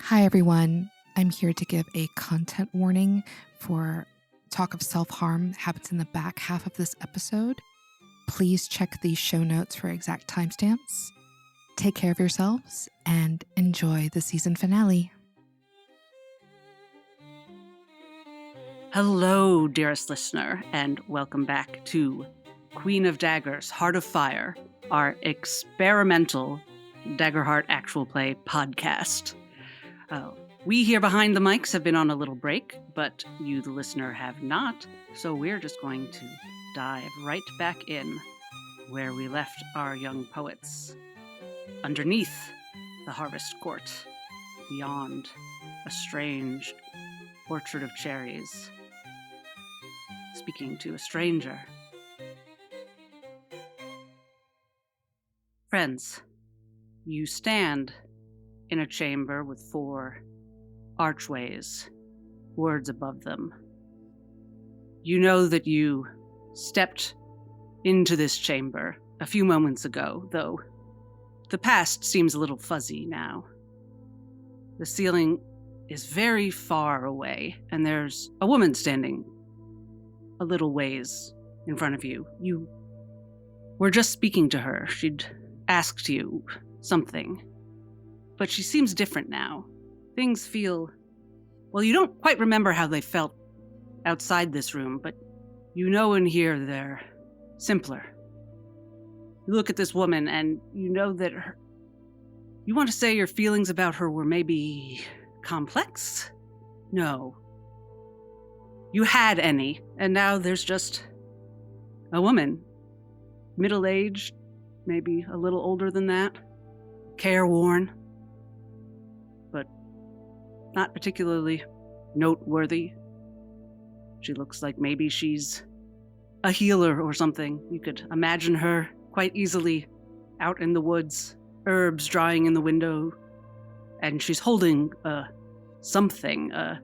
Hi, everyone. I'm here to give a content warning for talk of self-harm that happens in the back half of this episode. Please check the show notes for exact timestamps. Take care of yourselves and enjoy the season finale. Hello, dearest listener, and welcome back to Queen of Daggers, Heart Afire, our experimental Daggerheart actual play podcast. We here behind the mics have been on a little break, but you, the listener, have not, so we're just going to dive right back in where we left our young poets. Underneath the harvest court, beyond a strange orchard of cherries, speaking to a stranger. Friends, you stand in a chamber with 4 archways, words above them. You know that you stepped into this chamber a few moments ago, though the past seems a little fuzzy now. The ceiling is very far away, and there's a woman standing a little ways in front of you. You were just speaking to her. She'd asked you something, but she seems different now. Things feel... well, you don't quite remember how they felt outside this room, but you know in here they're simpler. You look at this woman and you know that you want to say your feelings about her were maybe complex? No. You had any, and now there's just a woman. Middle-aged, maybe a little older than that. Careworn. But not particularly noteworthy. She looks like maybe she's a healer or something. You could imagine her quite easily out in the woods, herbs drying in the window, and she's holding something, a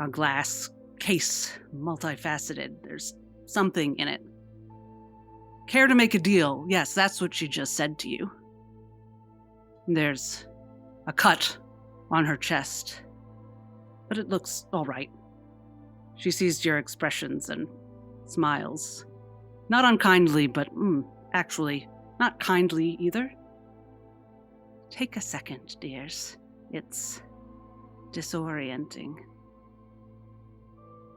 glass case, multifaceted. There's something in it. Care to make a deal? Yes, that's what she just said to you. There's a cut on her chest, but it looks all right. She sees your expressions and smiles. Not unkindly, but actually, not kindly either. Take a second, dears. It's disorienting.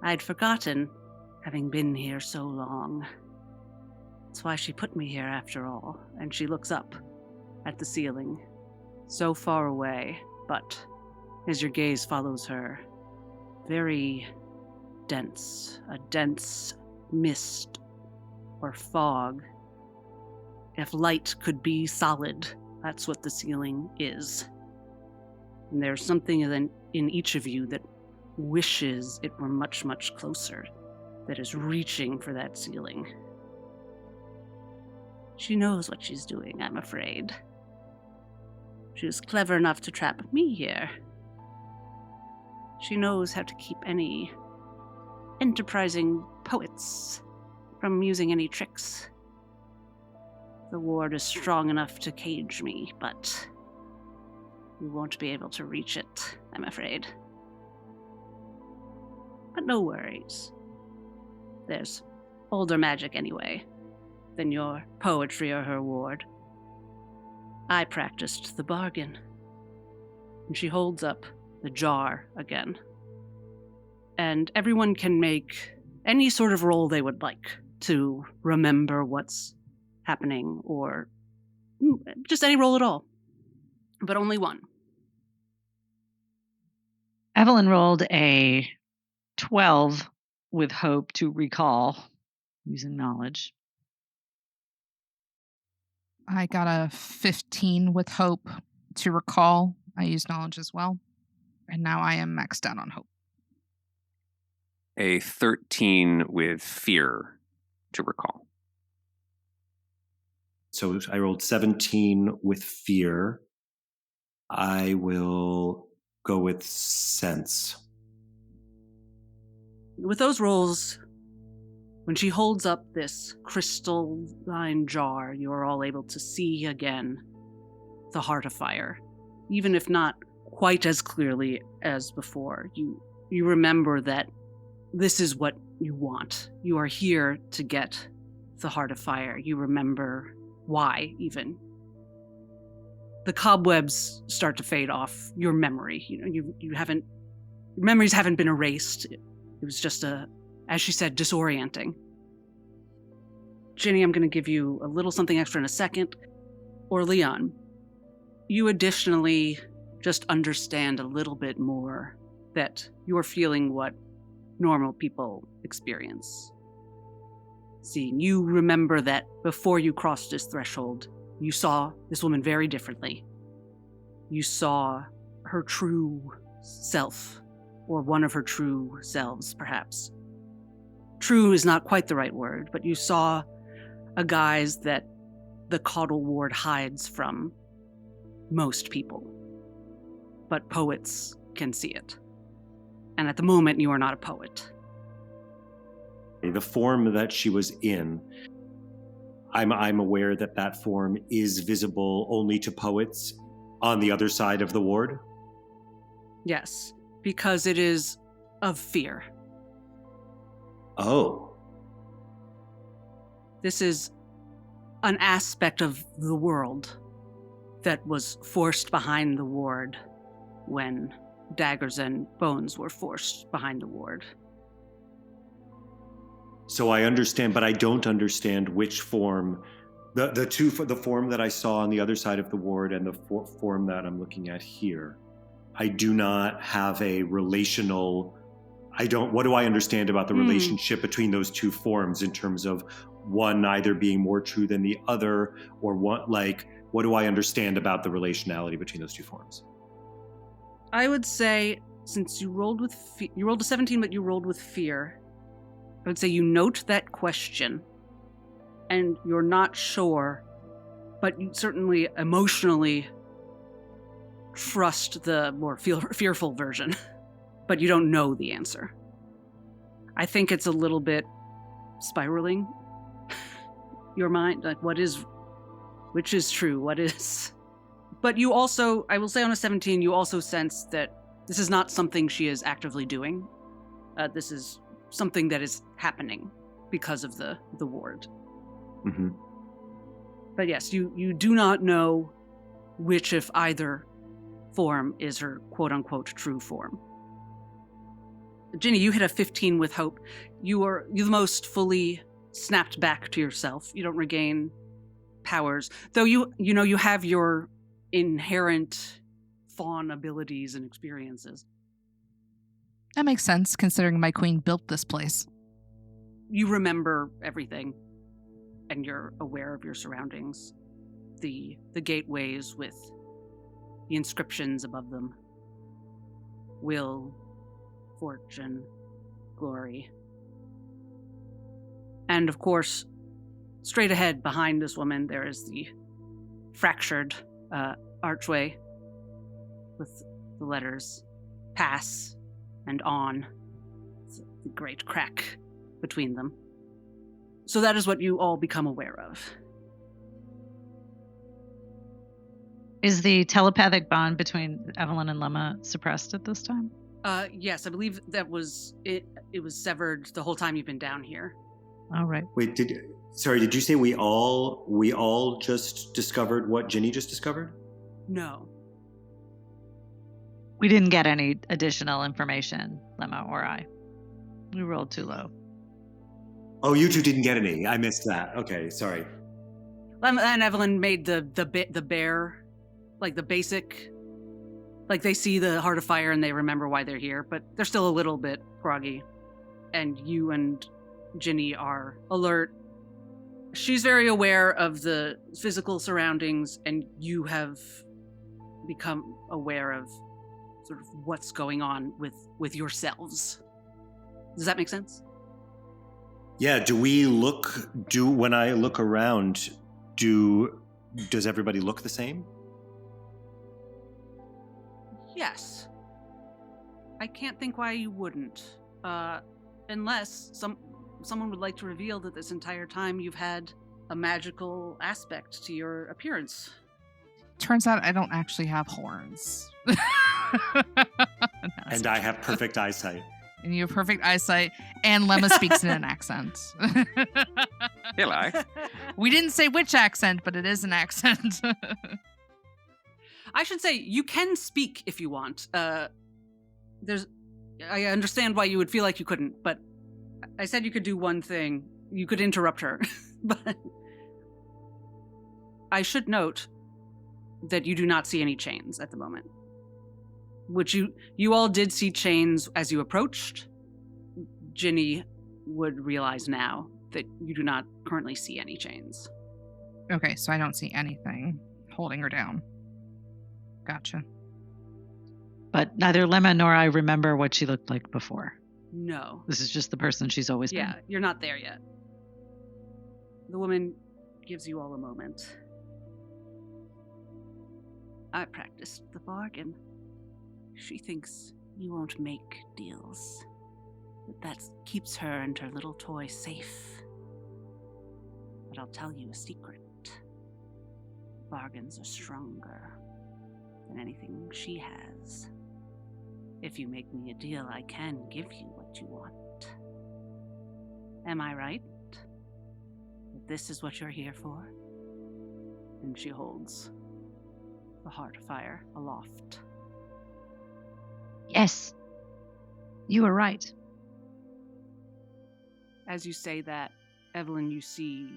I'd forgotten, having been here so long. That's why she put me here after all. And she looks up at the ceiling, so far away, but as your gaze follows her, very dense, a dense mist or fog. If light could be solid, that's what the ceiling is. And there's something in each of you that wishes it were much, much closer, that is reaching for that ceiling. She knows what she's doing, I'm afraid. She was clever enough to trap me here. She knows how to keep any enterprising poets from using any tricks. The ward is strong enough to cage me, but you won't be able to reach it, I'm afraid. But no worries. There's older magic anyway than your poetry or her ward. I practiced the bargain. And she holds up the jar again. And everyone can make any sort of roll they would like to remember what's happening, or just any roll at all. But only one. Evelyn rolled a 12 with hope to recall using knowledge. I got a 15 with hope to recall. I used knowledge as well. And now I am maxed out on hope. A 13 with fear to recall. So I rolled 17 with fear. I will go with sense. With those rolls, when she holds up this crystalline jar, you are all able to see again the Heart Afire, even if not quite as clearly as before. You remember that this is what you want. You are here to get the Heart Afire. You remember why, even. The cobwebs start to fade off your memory. You haven't. Your memories haven't been erased. It was just as she said, disorienting. Ginny, I'm going to give you a little something extra in a second. OrLeon, you additionally just understand a little bit more that you're feeling what normal people experience. Seeing, you remember that before you crossed this threshold, you saw this woman very differently. You saw her true self, or one of her true selves, perhaps. True is not quite the right word, but you saw a guise that the caudal ward hides from most people. But poets can see it. And at the moment, you are not a poet. The form that she was in, I'm aware that that form is visible only to poets on the other side of the ward? Yes, because it is of fear. Oh. This is an aspect of the world that was forced behind the ward when Daggers and Bones were forced behind the ward. So I understand, but I don't understand which form, the form that I saw on the other side of the ward and the form that I'm looking at here. I do not have a relational, what do I understand about the relationship between those two forms in terms of one either being more true than the other, or what do I understand about the relationality between those two forms? I would say, since you rolled you rolled a 17, but you rolled with fear, I would say you note that question, and you're not sure, but you certainly emotionally trust the more fearful version, but you don't know the answer. I think it's a little bit spiraling your mind, like which is true, what is... But you also, I will say on a 17, you also sense that this is not something she is actively doing. This is something that is happening because of the ward. Mm-hmm. But yes, you do not know which, if either, form is her quote-unquote true form. Ginny, you hit a 15 with hope. You're the most fully snapped back to yourself. You don't regain powers, though you have your inherent fawn abilities and experiences. That makes sense, considering my queen built this place. You remember everything, and you're aware of your surroundings. The gateways with the inscriptions above them. Will, fortune, glory. And of course, straight ahead behind this woman, there is the fractured archway with the letters pass and on. It's the great crack between them. So that is what you all become aware of. Is the telepathic bond between Evelyn and Lemma suppressed at this time? Yes, I believe that was it. It was severed the whole time you've been down here. All right. Wait, did you say we all just discovered what Ginny just discovered? No. We didn't get any additional information, Lemma or I. We rolled too low. Oh, you two didn't get any. I missed that. Okay, sorry. Lemma and Evelyn made the bear, like the basic, like they see the Heart Afire and they remember why they're here, but they're still a little bit groggy. And you and Ginny are alert. She's very aware of the physical surroundings, and you have become aware of sort of what's going on with yourselves. Does that make sense? Yeah, when I look around, does everybody look the same? Yes. I can't think why you wouldn't. Unless someone would like to reveal that this entire time you've had a magical aspect to your appearance. Turns out I don't actually have horns. And I have perfect eyesight. And you have perfect eyesight, and Lemma speaks in an accent. Hello. We didn't say which accent, but it is an accent. I should say you can speak if you want. I understand why you would feel like you couldn't, but I said you could do one thing. You could interrupt her. But I should note that you do not see any chains at the moment. Which you all did see chains as you approached. Ginny would realize now that you do not currently see any chains. Okay, so I don't see anything holding her down. Gotcha. But neither Lemma nor I remember what she looked like before. No. This is just the person she's always been. Yeah, you're not there yet. The woman gives you all a moment. I practiced the bargain. She thinks you won't make deals. That keeps her and her little toy safe. But I'll tell you a secret. Bargains are stronger than anything she has. If you make me a deal, I can give you what you want. Am I right? That this is what you're here for? And she holds the Heart Afire aloft. Yes. You were right. As you say that, Evelyn, you see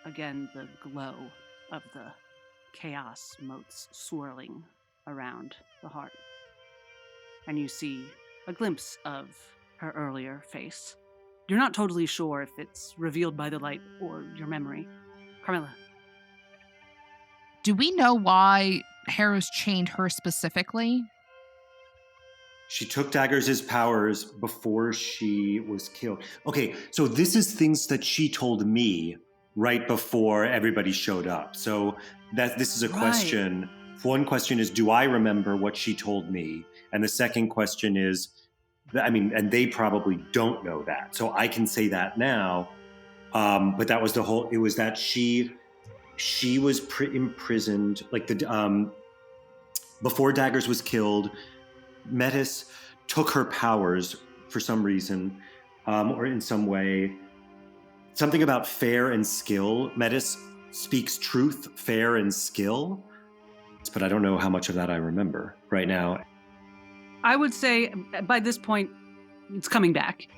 again the glow of the chaos motes swirling around the heart. And you see a glimpse of her earlier face. You're not totally sure if it's revealed by the light or your memory. Carmela. Do we know why Harris chained her specifically? She took Daggers' powers before she was killed. Okay, so this is things that she told me right before everybody showed up. So this is a question. One question is, do I remember what she told me? And the second question is, and they probably don't know that. So I can say that now. But that was it was that she was imprisoned, like before Daggers was killed. Metis took her powers for some reason, or in some way. Something about fair and skill. Metis speaks truth, fair, and skill. But I don't know how much of that I remember right now. I would say by this point, it's coming back.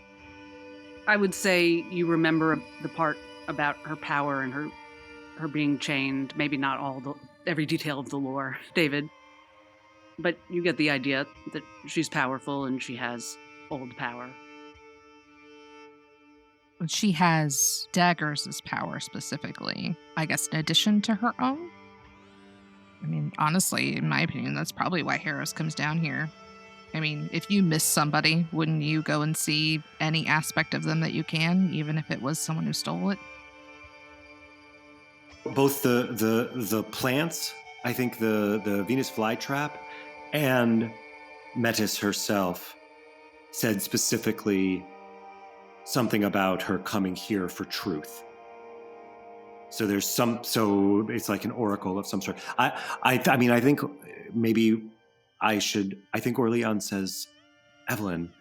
I would say you remember the part about her power and her being chained. Maybe not every detail of the lore, David. But you get the idea that she's powerful and she has old power. She has Daggers' power specifically, I guess, in addition to her own. I mean, honestly, in my opinion, that's probably why Harris comes down here. I mean, if you miss somebody, wouldn't you go and see any aspect of them that you can, even if it was someone who stole it? Both the plants, I think the Venus flytrap, and Metis herself said specifically something about her coming here for truth. So so it's like an oracle of some sort. I think maybe I think OrLeon says, Evelyn,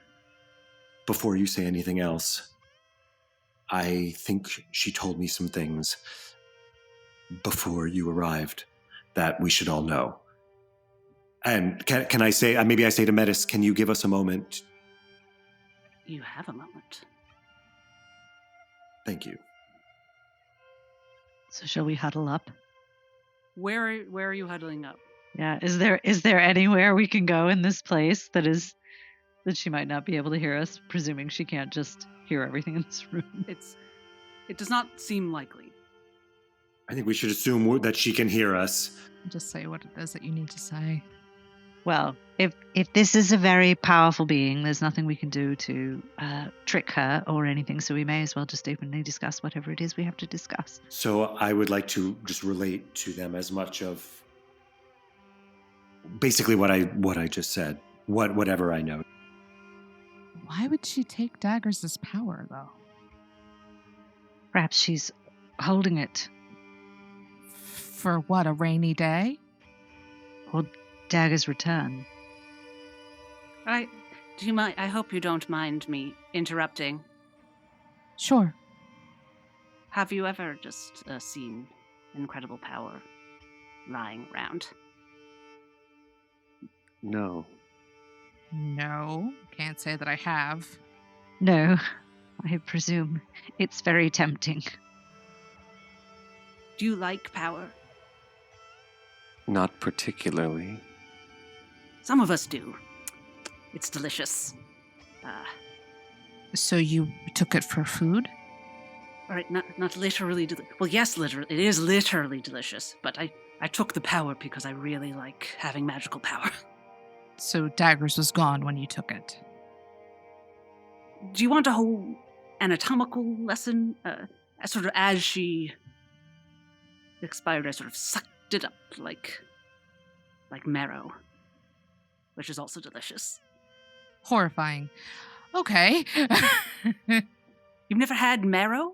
before you say anything else, I think she told me some things before you arrived that we should all know. And can I say, maybe I say to Metis, can you give us a moment? You have a moment. Thank you. So shall we huddle up? Where are you huddling up? Yeah, is there anywhere we can go in this place that she might not be able to hear us, presuming she can't just hear everything in this room? It does not seem likely. I think we should assume that she can hear us. Just say what it is that you need to say. Well, if this is a very powerful being, there's nothing we can do to trick her or anything, so we may as well just openly discuss whatever it is we have to discuss. So I would like to just relate to them as much of basically what I just said, whatever I know. Why would she take Daggers' power, though? Perhaps she's holding it. For what, a rainy day? Or Daggers return. Do you mind? I hope you don't mind me interrupting. Sure. Have you ever just seen incredible power lying around? No. No, can't say that I have. No, I presume it's very tempting. Do you like power? Not particularly. Some of us do. It's delicious. So you took it for food? All right, not literally. Well, yes, literally. It is literally delicious. But I took the power because I really like having magical power. So Daggers was gone when you took it. Do you want a whole anatomical lesson? Sort of as she expired, I sort of sucked it up like marrow, which is also delicious. Horrifying. Okay. You've never had marrow?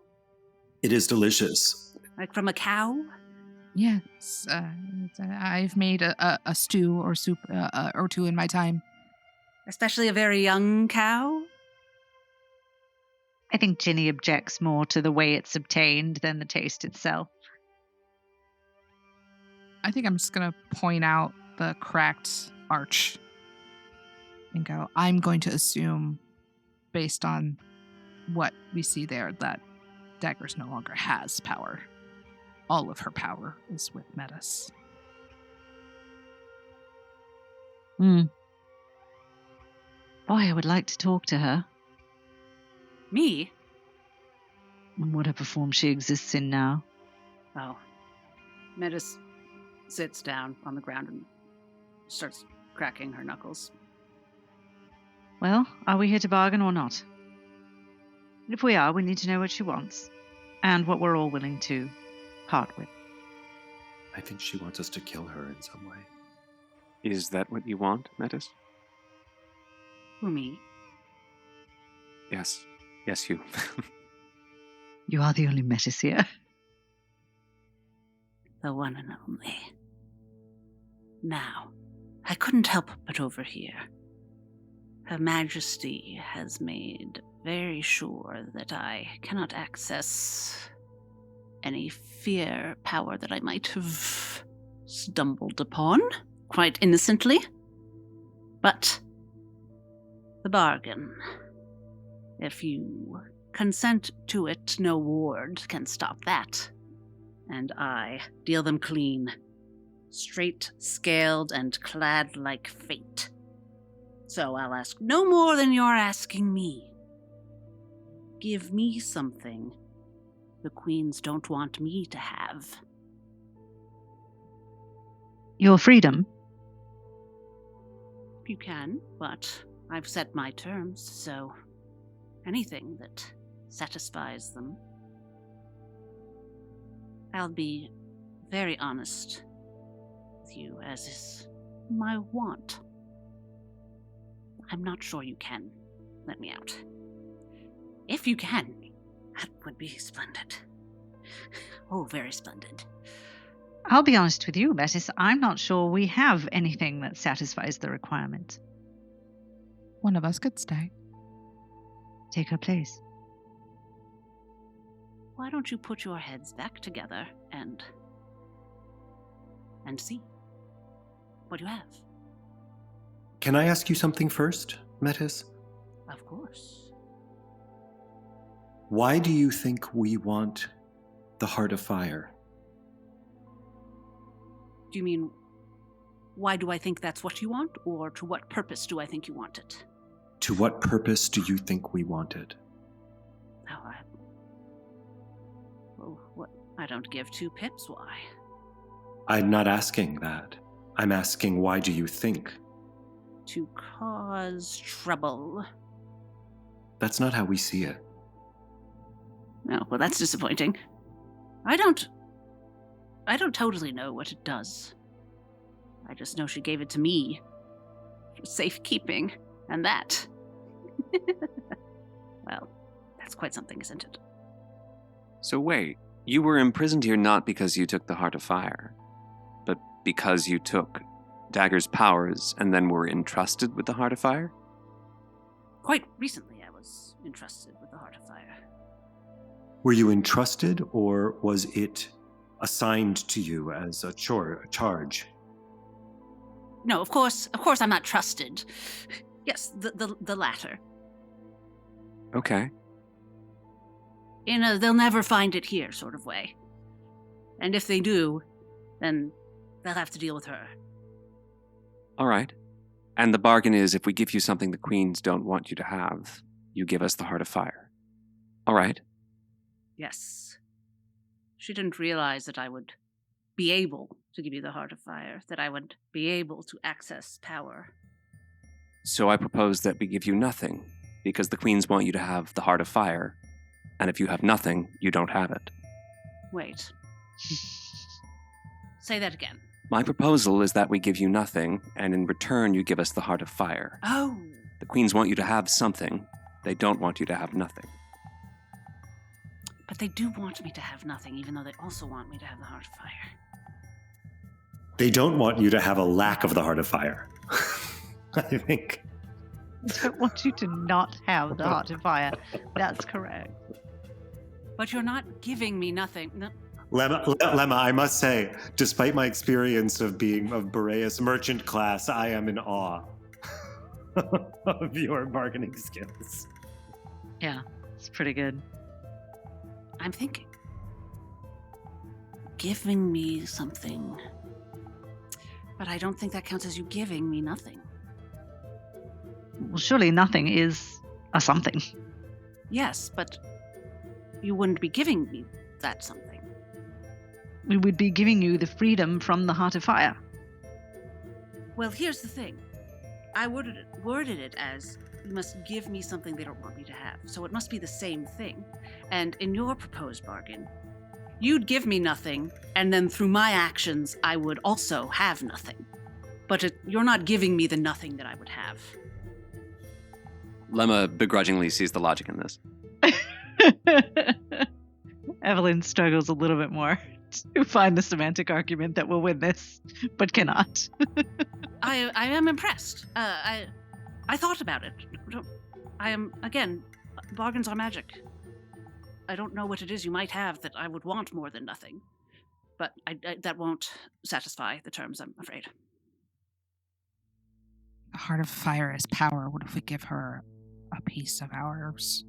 It is delicious. Like from a cow? Yes. I've made a stew or soup or two in my time. Especially a very young cow? I think Ginny objects more to the way it's obtained than the taste itself. I think I'm just going to point out the cracked arch and go, I'm going to assume, based on what we see there, that Daggers no longer has power. All of her power is with Metis. Boy, I would like to talk to her. Me? In whatever form she exists in now. Oh. Metis sits down on the ground and starts cracking her knuckles. Well, are we here to bargain or not? If we are, we need to know what she wants. And what we're all willing to part with. I think she wants us to kill her in some way. Is that what you want, Metis? Who, me? Yes. Yes, you. You are the only Metis here. The one and only. Now, I couldn't help but overhear. Her Majesty has made very sure that I cannot access any fear power that I might have stumbled upon, quite innocently. But the bargain. If you consent to it, no ward can stop that. And I deal them clean, straight, scaled, and clad like fate. So I'll ask no more than you're asking me. Give me something the queens don't want me to have. Your freedom? You can, but I've set my terms, so anything that satisfies them. I'll be very honest with you, as is my want. I'm not sure you can let me out. If you can, that would be splendid. Oh, very splendid. I'll be honest with you, Metis. I'm not sure we have anything that satisfies the requirement. One of us could stay. Take her place. Why don't you put your heads back together and see what you have? Can I ask you something first, Metis? Of course. Why do you think we want the Heart Afire? Do you mean, why do I think that's what you want, or to what purpose do I think you want it? To what purpose do you think we want it? I don't give two pips why. I'm not asking that. I'm asking, why do you think? To cause trouble. That's not how we see it. Oh, well, that's disappointing. I don't totally know what it does. I just know she gave it to me for safekeeping, and that. Well, that's quite something, isn't it? So wait, you were imprisoned here not because you took the Heart Afire, but because you took Dagger's powers and then were entrusted with the Heart Afire? Quite recently, I was entrusted with the Heart Afire. Were you entrusted, or was it assigned to you as a charge? No, of course I'm not trusted. Yes, the latter. Okay. In a they'll never find it here sort of way. And if they do, then they'll have to deal with her. All right. And the bargain is if we give you something the Queens don't want you to have, you give us the Heart Afire. All right. Yes. She didn't realize that I would be able to give you the Heart Afire, that I would be able to access power. So I propose that we give you nothing, because the Queens want you to have the Heart Afire, and if you have nothing, you don't have it. Wait. Say that again. My proposal is that we give you nothing, and in return you give us the Heart of Fire. Oh. The Queens want you to have something. They don't want you to have nothing. But they do want me to have nothing, even though they also want me to have the Heart of Fire. They don't want you to have a lack of the Heart of Fire. I think. They don't want you to not have the Heart of Fire. That's correct. But you're not giving me nothing. No. Lemma, I must say, despite my experience of being of Boreas merchant class, I am in awe of your bargaining skills. Yeah, it's pretty good. I'm thinking. Giving me something. But I don't think that counts as you giving me nothing. Well, surely nothing is a something. Yes, but you wouldn't be giving me that something. We would be giving you the freedom from the Heart of Fire. Well, here's the thing. I worded it as, you must give me something they don't want me to have. So it must be the same thing. And in your proposed bargain, you'd give me nothing, and then through my actions, I would also have nothing. But you're not giving me the nothing that I would have. Lemma begrudgingly sees the logic in this. Evelyn struggles a little bit more to find the semantic argument that will win this, but cannot. I am impressed. I thought about it. I am, again, bargains are magic. I don't know what it is you might have that I would want more than nothing. But that won't satisfy the terms, I'm afraid. The Heart of Fire is power. What if we give her a piece of ours?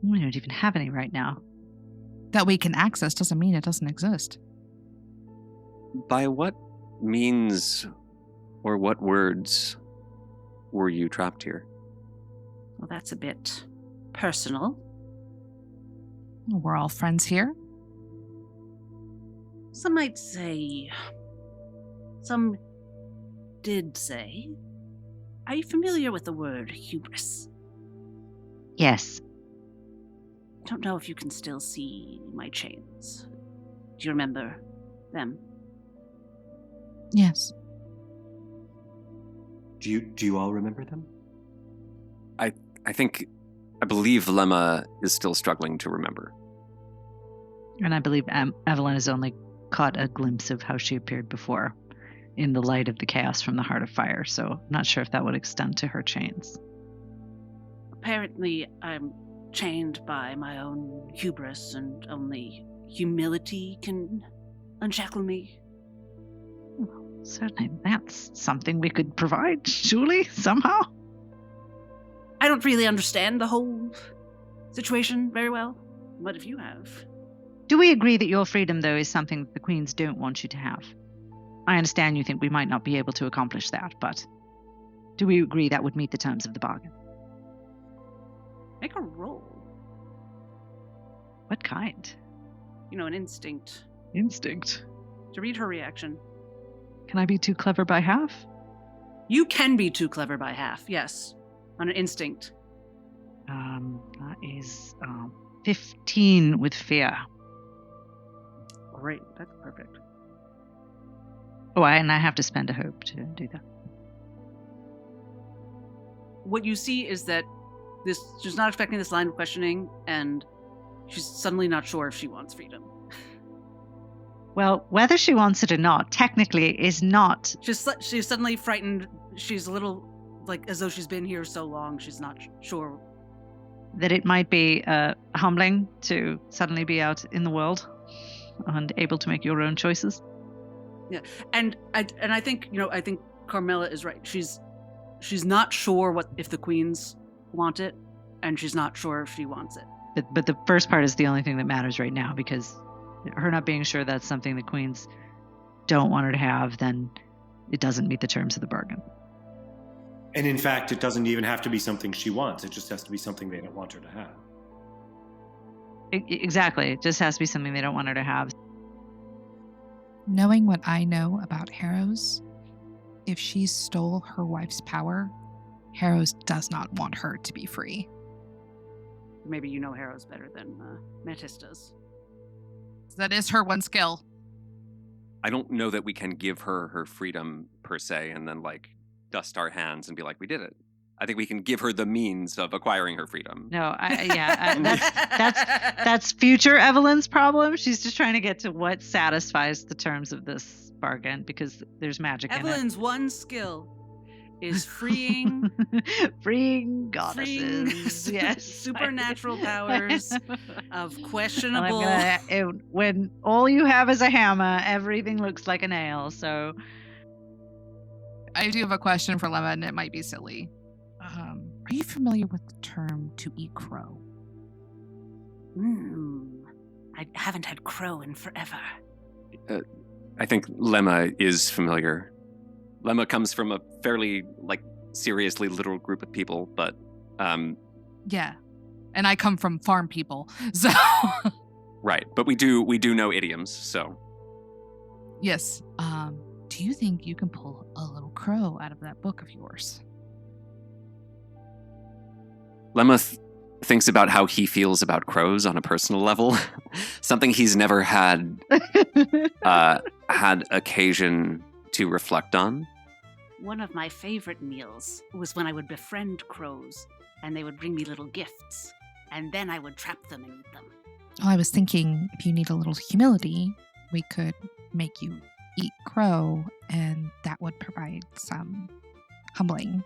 We don't even have any right now. That we can access doesn't mean it doesn't exist. By what means or what words were you trapped here? Well, that's a bit personal. We're all friends here. Some might say. Some did say. Are you familiar with the word hubris? Yes. I don't know if you can still see my chains. Do you remember them? Yes. Do you all remember them? I believe Lemma is still struggling to remember. And I believe Evelyn has only caught a glimpse of how she appeared before in the light of the chaos from the Heart of Fire, so I'm not sure if that would extend to her chains. Apparently, I'm chained by my own hubris, and only humility can unshackle me. Certainly, that's something we could provide, surely, somehow. I don't really understand the whole situation very well, but if you have... Do we agree that your freedom, though, is something that the Queens don't want you to have? I understand you think we might not be able to accomplish that, but do we agree that would meet the terms of the bargain? Make a roll. What kind? An instinct. Instinct. To read her reaction. Can I be too clever by half? You can be too clever by half, yes. On an instinct. That is 15 with fear. Great, that's perfect. Oh, and I have to spend a hope to do that. What you see is that she's not expecting this line of questioning, and she's suddenly not sure if she wants freedom. Well, whether she wants it or not, technically is not. She's suddenly frightened. She's a little, like, as though she's been here so long, she's not sure. That it might be humbling to suddenly be out in the world and able to make your own choices. Yeah, and I think, I think Carmela is right. She's not sure if the queens want it, and she's not sure if she wants it. But the first part is the only thing that matters right now, because her not being sure that's something the queens don't want her to have, then it doesn't meet the terms of the bargain. And in fact, it doesn't even have to be something she wants. It just has to be something they don't want her to have. Exactly. It just has to be something they don't want her to have. Knowing what I know about Harrows, if she stole her wife's power, Harrows does not want her to be free. Maybe you know Harrows better than Metis does. That is her one skill. I don't know that we can give her freedom per se and then like dust our hands and be like, we did it. I think we can give her the means of acquiring her freedom. No, that's future Evelyn's problem. She's just trying to get to what satisfies the terms of this bargain, because there's magic Evelyn's in it. one skill is freeing goddesses. Yes, supernatural powers of questionable. When all you have is a hammer, everything looks like a nail. So, I do have a question for Lemma, and it might be silly. Are you familiar with the term "to eat crow"? I haven't had crow in forever. I think Lemma is familiar. Lemma comes from a fairly, seriously literal group of people, but, Yeah. And I come from farm people, so... Right, but we do know idioms, so... Yes. Do you think you can pull a little crow out of that book of yours? Lemma thinks about how he feels about crows on a personal level. Something he's never had occasion to reflect on. One of my favorite meals was when I would befriend crows, and they would bring me little gifts, and then I would trap them and eat them. Well, I was thinking if you need a little humility, we could make you eat crow, and that would provide some humbling.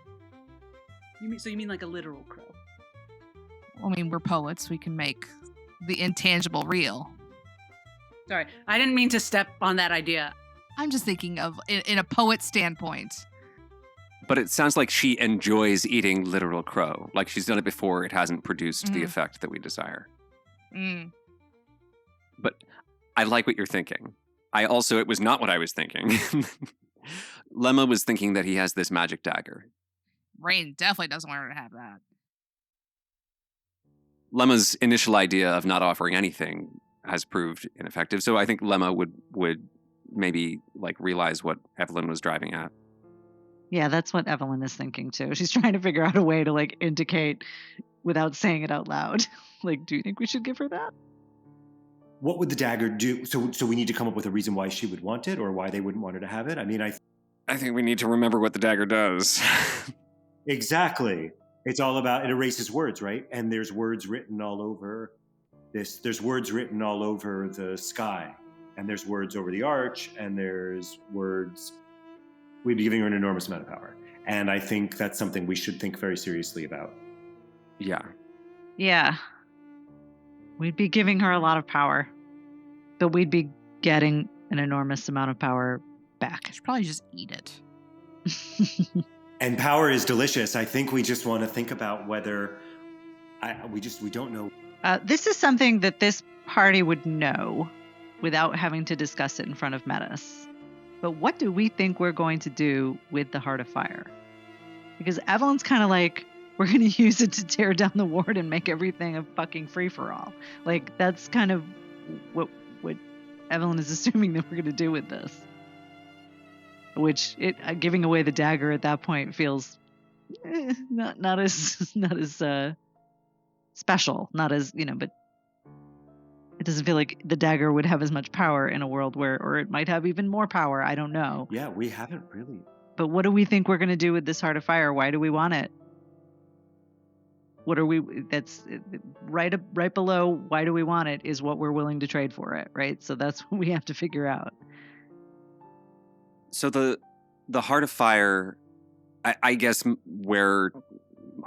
You mean like a literal crow? I mean, we're poets. We can make the intangible real. Sorry, I didn't mean to step on that idea. I'm just thinking of in a poet standpoint. But it sounds like she enjoys eating literal crow. Like she's done it before. It hasn't produced the effect that we desire. But I like what you're thinking. It was not what I was thinking. Lemma was thinking that he has this magic dagger. Rain definitely doesn't want her to have that. Lemma's initial idea of not offering anything has proved ineffective. So I think Lemma would maybe realize what Evelyn was driving at. Yeah, that's what Evelyn is thinking too. She's trying to figure out a way to indicate without saying it out loud. Do you think we should give her that? What would the dagger do? So we need to come up with a reason why she would want it or why they wouldn't want her to have it? I mean, I think we need to remember what the dagger does. Exactly. It's all about, it erases words, right? And there's words written all over this. There's words written all over the sky. And there's words over the arch. And there's words. We'd be giving her an enormous amount of power. And I think that's something we should think very seriously about. Yeah. Yeah. We'd be giving her a lot of power. But we'd be getting an enormous amount of power back. Should probably just eat it. And power is delicious. I think we just want to think about whether we don't know. This is something that this party would know without having to discuss it in front of Metis. But what do we think we're going to do with the Heart Afire? Because Evelyn's kind of we're going to use it to tear down the ward and make everything a fucking free-for-all. That's kind of what Evelyn is assuming that we're going to do with this. Which giving away the dagger at that point feels not as special, not as but it doesn't feel like the dagger would have as much power in a world or it might have even more power. I don't know. Yeah, we haven't really. But what do we think we're going to do with this Heart Afire? Why do we want it? What are we? That's right below. Why do we want it? Is what we're willing to trade for it, right? So that's what we have to figure out. So the Heart of Fire, I guess where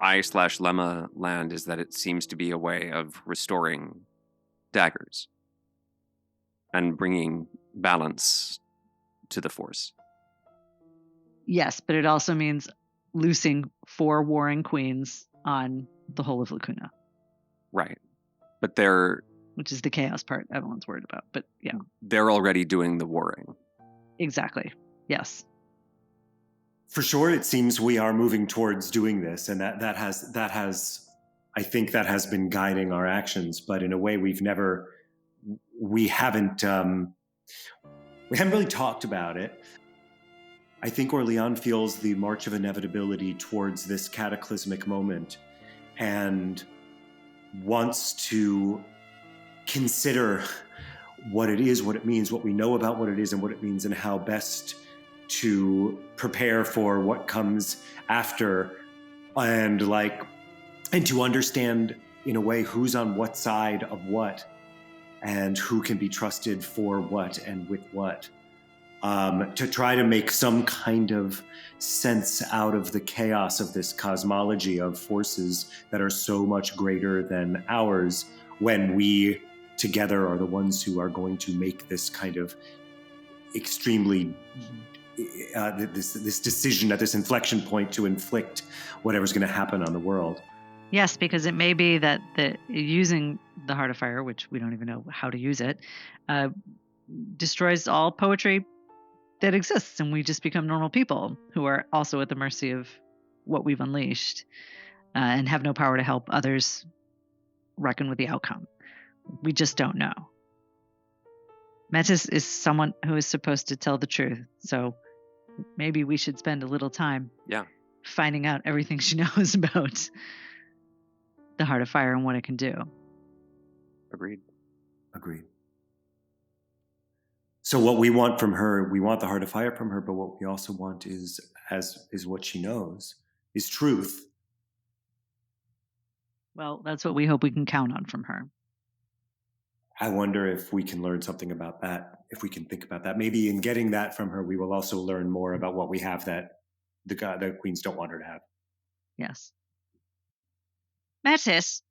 I/Lemma land is that it seems to be a way of restoring daggers and bringing balance to the Force. Yes, but it also means loosing 4 warring queens on the whole of Lacuna. Right. But which is the chaos part Evelyn's worried about. But yeah. They're already doing the warring. Exactly. Yes. For sure, it seems we are moving towards doing this, and that has I think that has been guiding our actions. But in a way, we haven't really talked about it. I think OrLeon feels the march of inevitability towards this cataclysmic moment, and wants to consider what it is, what it means, what we know about what it is and what it means, and how best to prepare for what comes after, and to understand in a way who's on what side of what, and who can be trusted for what and with what, to try to make some kind of sense out of the chaos of this cosmology of forces that are so much greater than ours, when we together are the ones who are going to make this kind of extremely this decision at this inflection point to inflict whatever's going to happen on the world. Yes, because it may be that using the Heart of Fire, which we don't even know how to use it, destroys all poetry that exists, and we just become normal people who are also at the mercy of what we've unleashed, and have no power to help others reckon with the outcome. We just don't know. Metis is someone who is supposed to tell the truth, so maybe we should spend a little time finding out everything she knows about the Heart of Fire and what it can do. Agreed. So what we want from her, we want the Heart of Fire from her, but what we also want is what she knows, is truth. Well, that's what we hope we can count on from her. I wonder if we can learn something about that, if we can think about that. Maybe in getting that from her, we will also learn more about what we have that the queens don't want her to have. Yes. Metis,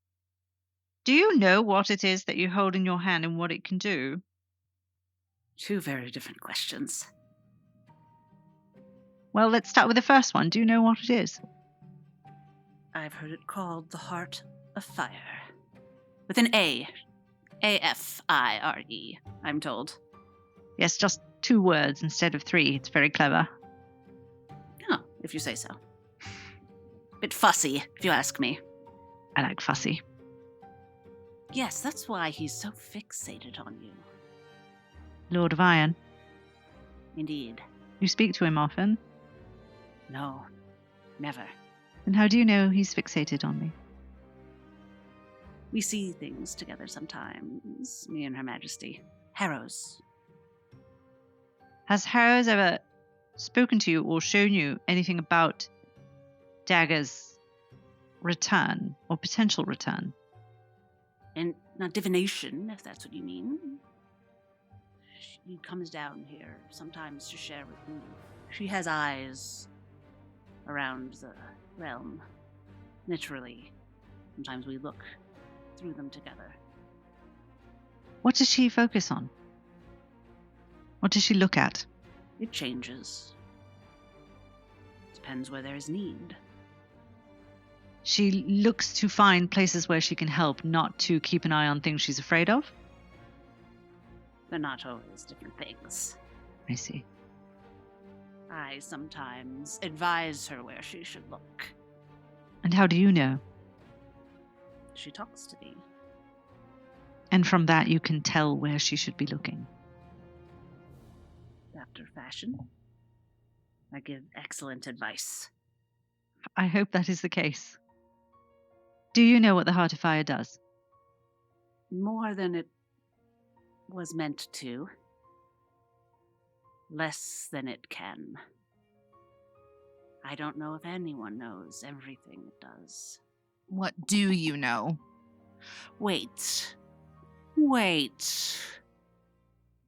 do you know what it is that you hold in your hand and what it can do? 2 very different questions. Well, let's start with the first one. Do you know what it is? I've heard it called the Heart of Fire. With an A. A-F-I-R-E, I'm told. Yes, just 2 words instead of 3. It's very clever. Oh, if you say so. Bit fussy, if you ask me. I like fussy. Yes, that's why he's so fixated on you. Lord of Iron. Indeed. You speak to him often? No, never. And how do you know he's fixated on me? We see things together sometimes, me and Her Majesty. Harrows. Has Harrows ever spoken to you or shown you anything about Dagger's return or potential return? And not divination, if that's what you mean. She comes down here sometimes to share with me. She has eyes around the realm. Literally. Sometimes we look through them together. What does she focus on? What does she look at? It changes. Depends where there is need. She looks to find places where she can help, not to keep an eye on things she's afraid of? They're not always different things. I see. I sometimes advise her where she should look. And how do you know? She talks to me. And from that you can tell where she should be looking. After fashion, I give excellent advice. I hope that is the case. Do you know what the Heart of Fire does? More than it was meant to. Less than it can. I don't know if anyone knows everything it does. What do you know? Wait.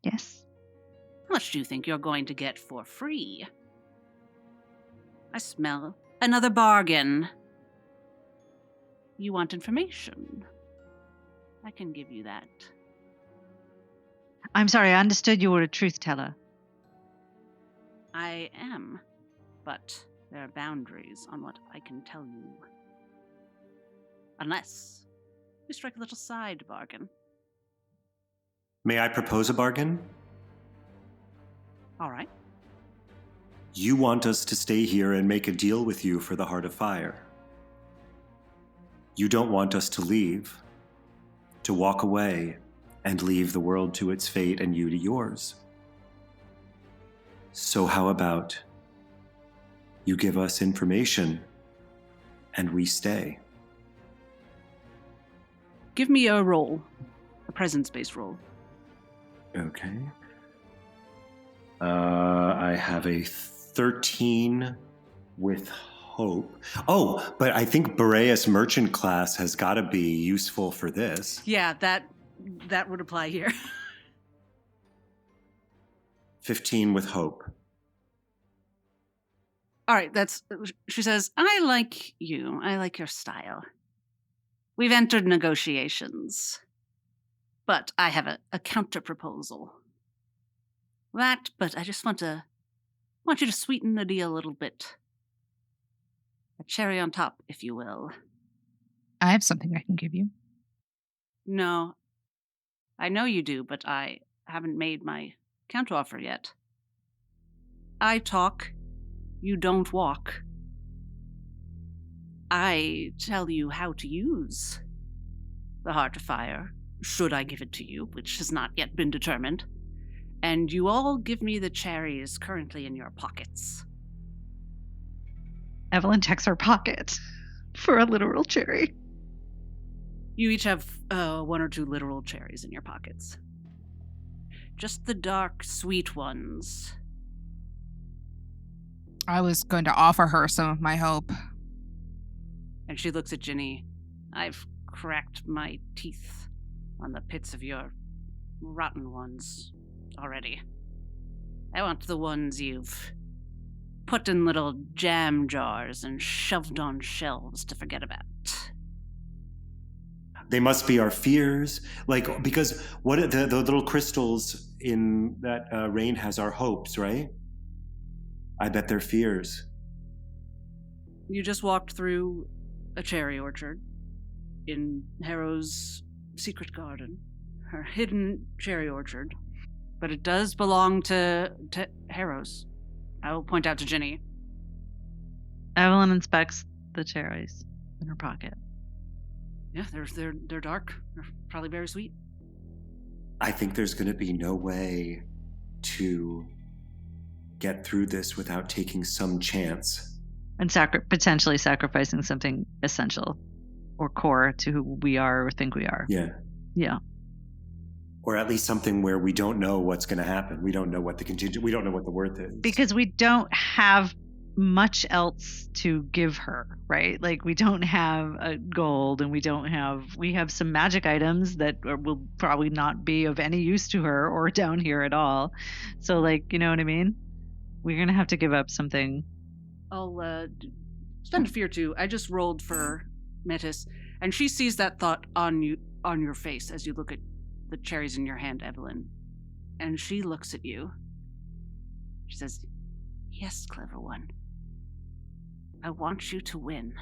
Yes. How much do you think you're going to get for free? I smell another bargain. You want information? I can give you that. I'm sorry, I understood you were a truth teller. I am, but there are boundaries on what I can tell you. Unless we strike a little side bargain. May I propose a bargain? All right. You want us to stay here and make a deal with you for the Heart of Fire. You don't want us to leave, to walk away and leave the world to its fate and you to yours. So how about you give us information and we stay? Give me a roll. A presence-based roll. Okay. I have a 13 with hope. Oh, but I think Boreas Merchant class has got to be useful for this. Yeah, that would apply here. 15 with hope. All right, she says, I like you. I like your style. We've entered negotiations. But I have a counter proposal. But I just want you to sweeten the deal a little bit. A cherry on top, if you will. I have something I can give you. No. I know you do, but I haven't made my counteroffer yet. I talk, you don't walk. I tell you how to use the Heart Afire, should I give it to you, which has not yet been determined. And you all give me the cherries currently in your pockets. Evelyn checks her pocket for a literal cherry. You each have 1 or 2 literal cherries in your pockets. Just the dark, sweet ones. I was going to offer her some of my hope. And she looks at Ginny. I've cracked my teeth on the pits of your rotten ones already. I want the ones you've put in little jam jars and shoved on shelves to forget about. They must be our fears. Because what the little crystals in that rain has our hopes, right? I bet they're fears. You just walked through a cherry orchard in Harrow's secret garden, her hidden cherry orchard. But it does belong to Harrow's. I will point out to Ginny. Evelyn inspects the cherries in her pocket. Yeah, they're dark. They're probably very sweet. I think there's going to be no way to get through this without taking some chance. And potentially sacrificing something essential or core to who we are or think we are. Yeah. Yeah. Or at least something where we don't know what's going to happen. We don't know what we don't know what the worth is. Because we don't have much else to give her, right? Like, we don't have a gold, and we have some magic items that will probably not be of any use to her or down here at all. So, you know what I mean? We're going to have to give up something. I'll spend a fear too. I just rolled for Metis, and she sees that thought on your face as you look at the cherries in your hand, Evelyn. And she looks at you. She says, yes, clever one. I want you to win.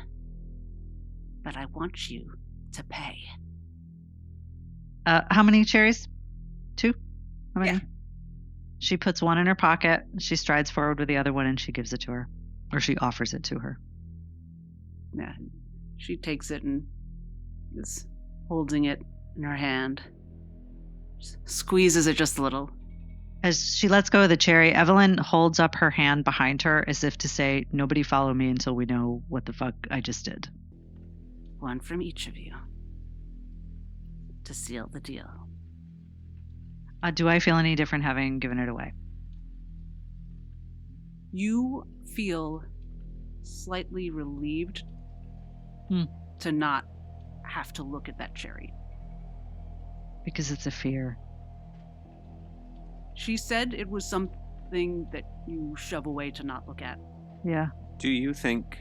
But I want you to pay. How many cherries? 2? How many? Yeah. She puts one in her pocket. She strides forward with the other one, and she gives it to her. Or she offers it to her. Yeah. She takes it and is holding it in her hand. Squeezes it just a little. As she lets go of the cherry, Evelyn holds up her hand behind her as if to say, nobody follow me until we know what the fuck I just did. One from each of you. To seal the deal. Do I feel any different having given it away? You feel slightly relieved to not have to look at that cherry. Because it's a fear. She said it was something that you shove away to not look at. Yeah. Do you think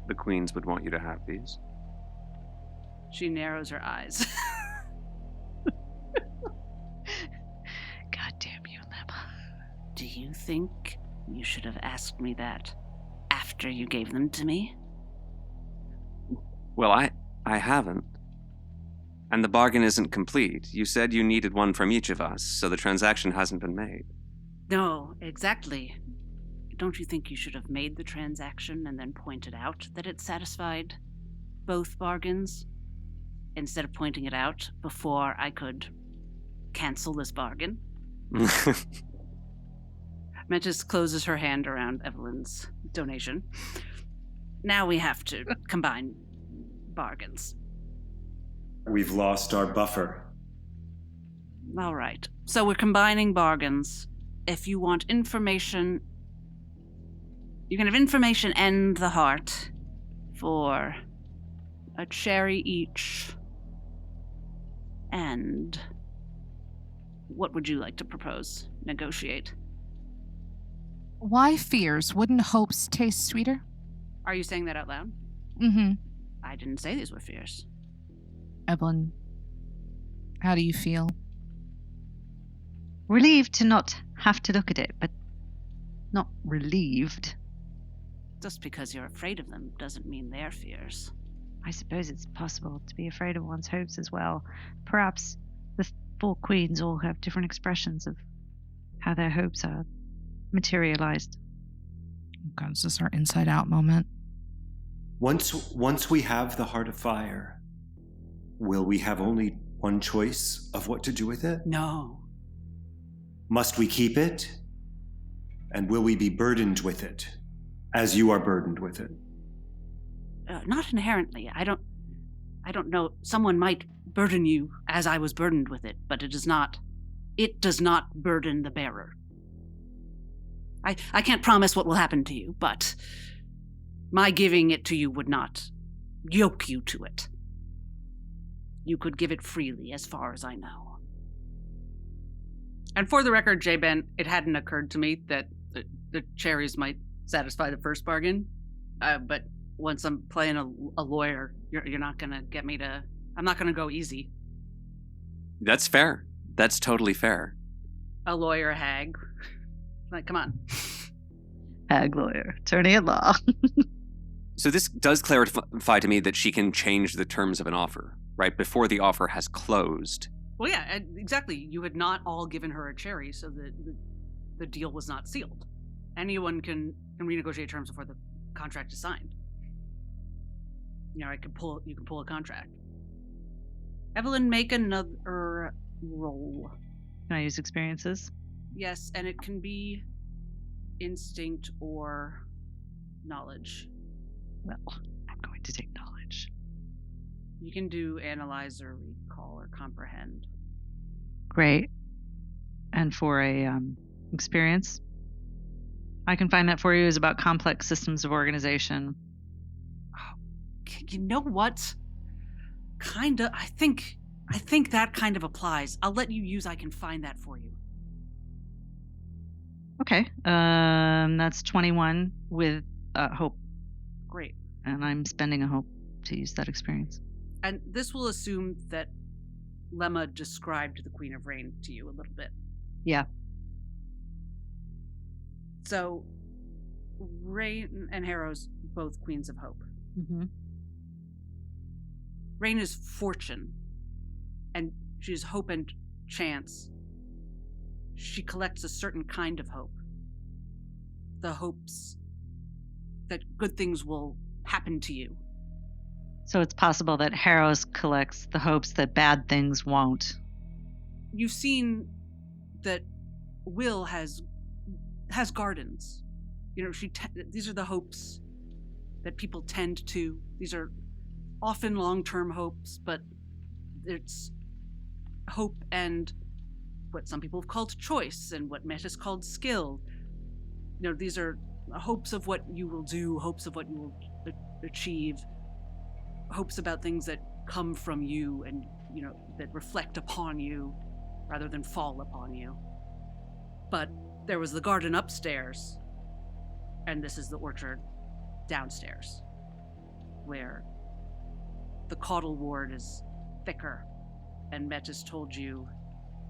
the queens would want you to have these? She narrows her eyes. God damn you, Lemma. Do you think you should have asked me that after you gave them to me? Well, I haven't. And the bargain isn't complete. You said you needed one from each of us, so the transaction hasn't been made. No, exactly. Don't you think you should have made the transaction and then pointed out that it satisfied both bargains? Instead of pointing it out before I could cancel this bargain? Metis closes her hand around Evelyn's donation. Now we have to combine bargains. We've lost our buffer. All right. So we're combining bargains. If you want information, you can have information and the heart for a cherry each. And what would you like to propose? Negotiate. Why fears? Wouldn't hopes taste sweeter? Are you saying that out loud? Mm-hmm. I didn't say these were fears. Evelyn, how do you feel? Relieved to not have to look at it, but not relieved. Just because you're afraid of them doesn't mean they're fears. I suppose it's possible to be afraid of one's hopes as well. Perhaps the four queens all have different expressions of how their hopes are materialized. God, is this our inside out moment? Once we have the Heart Afire, will we have only one choice of what to do with it? No. Must we keep it? And will we be burdened with it, as you are burdened with it? Not inherently. I don't know. Someone might burden you as I was burdened with it, but it does not burden the bearer. I can't promise what will happen to you, but my giving it to you would not yoke you to it. You could give it freely, as far as I know. And for the record, J-Ben, it hadn't occurred to me that the cherries might satisfy the first bargain. But once I'm playing a lawyer, you're not going to get me to... I'm not going to go easy. That's fair. That's totally fair. A lawyer hag. Like, come on. Hag lawyer, attorney at law. So this does clarify to me that she can change the terms of an offer, right? Before the offer has closed. Well, yeah, exactly. You had not all given her a cherry, so the deal was not sealed. Anyone can renegotiate terms before the contract is signed. You know, you can pull a contract. Evelyn, make another roll. Can I use experiences? Yes, and it can be instinct or knowledge. Well, I'm going to take knowledge. You can do analyze or recall or comprehend. Great. And for a experience, I can find that for you is about complex systems of organization. You know what? Kinda. I think that kind of applies. I'll let you use I can find that for you. Okay. That's 21 with hope. Great. And I'm spending a hope to use that experience. And this will assume that Lemma described the Queen of Rain to you a little bit. Yeah. So, Rain and Harrow's both Queens of Hope. Mm-hmm. Rain is fortune, and she is hope and chance. She collects a certain kind of hope. The hopes that good things will happen to you. So it's possible that Harrow's collects the hopes that bad things won't. You've seen that Will has gardens. You know, these are the hopes that people tend to. These are often long-term hopes, but it's hope and what some people have called choice and what Metis called skill. You know, these are hopes of what you will do, hopes of what you will achieve. hopes about things that come from you and, that reflect upon you rather than fall upon you. But there was the garden upstairs, and this is the orchard downstairs, where the caudal ward is thicker, and Metis told you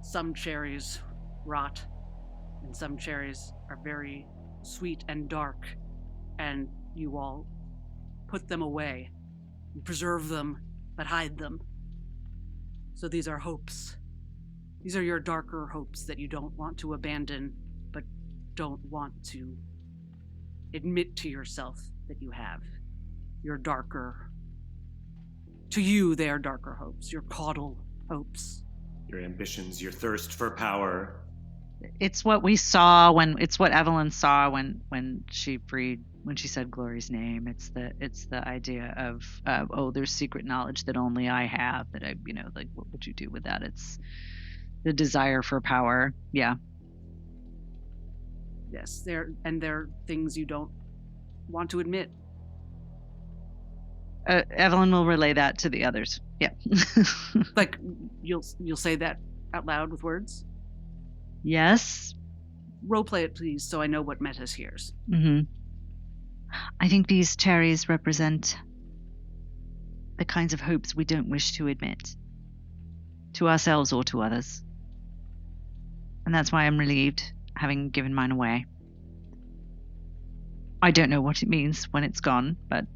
some cherries rot, and some cherries are very sweet and dark, and you all put them away, and preserve them, but hide them. So these are hopes. These are your darker hopes that you don't want to abandon, but don't want to admit to yourself that you have. Your darker, to you they are darker hopes, your caudal hopes. Your ambitions, your thirst for power. It's what we saw it's what Evelyn saw when she said Glory's name. It's the idea of there's secret knowledge that only I have, that I, like, what would you do with that? It's the desire for power. Yeah. Yes, they're things you don't want to admit. Evelyn will relay that to the others. Yeah. Like, you'll say that out loud with words? Yes. Roleplay it, please, so I know what Metis hears. Mm-hmm. I think these cherries represent the kinds of hopes we don't wish to admit, to ourselves or to others. And that's why I'm relieved, having given mine away. I don't know what it means when it's gone, but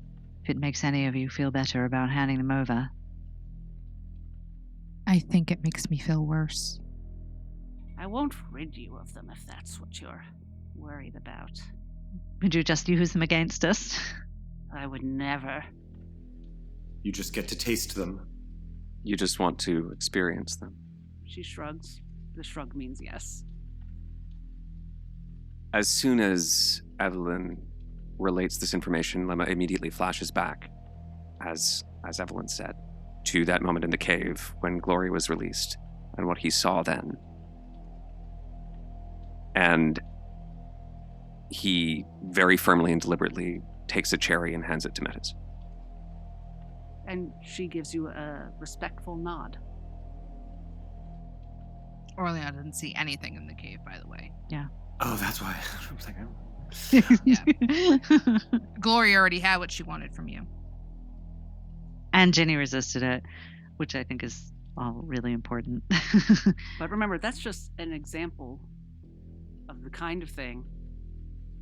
if it makes any of you feel better about handing them over. I think it makes me feel worse. I won't rid you of them if that's what you're worried about. Would you just use them against us? I would never. You just get to taste them. You just want to experience them. She shrugs. The shrug means yes. As soon as Evelyn relates this information, Lemma immediately flashes back, as Evelyn said, to that moment in the cave when Glory was released and what he saw then. And he very firmly and deliberately takes a cherry and hands it to Metis. And she gives you a respectful nod. OrLeon didn't see anything in the cave, by the way. Yeah. Oh, that's why. I was like, Yeah. Glory already had what she wanted from you. And Ginny resisted it, which I think is all really important. But remember, that's just an example of the kind of thing.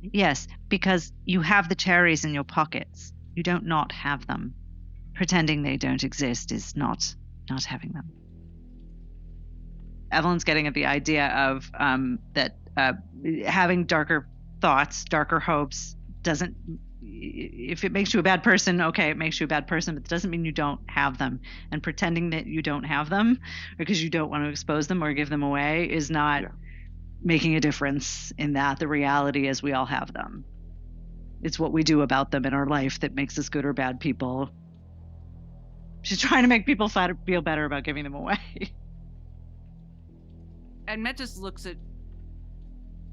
Yes, because you have the cherries in your pockets. You don't not have them. Pretending they don't exist is not having them. Evelyn's getting at the idea of that having darker thoughts, darker hopes doesn't. If it makes you a bad person, okay, it makes you a bad person, but it doesn't mean you don't have them. And pretending that you don't have them because you don't want to expose them or give them away is not making a difference in that. The reality is we all have them. It's what we do about them in our life that makes us good or bad people. She's trying to make people feel better about giving them away. And Metis looks at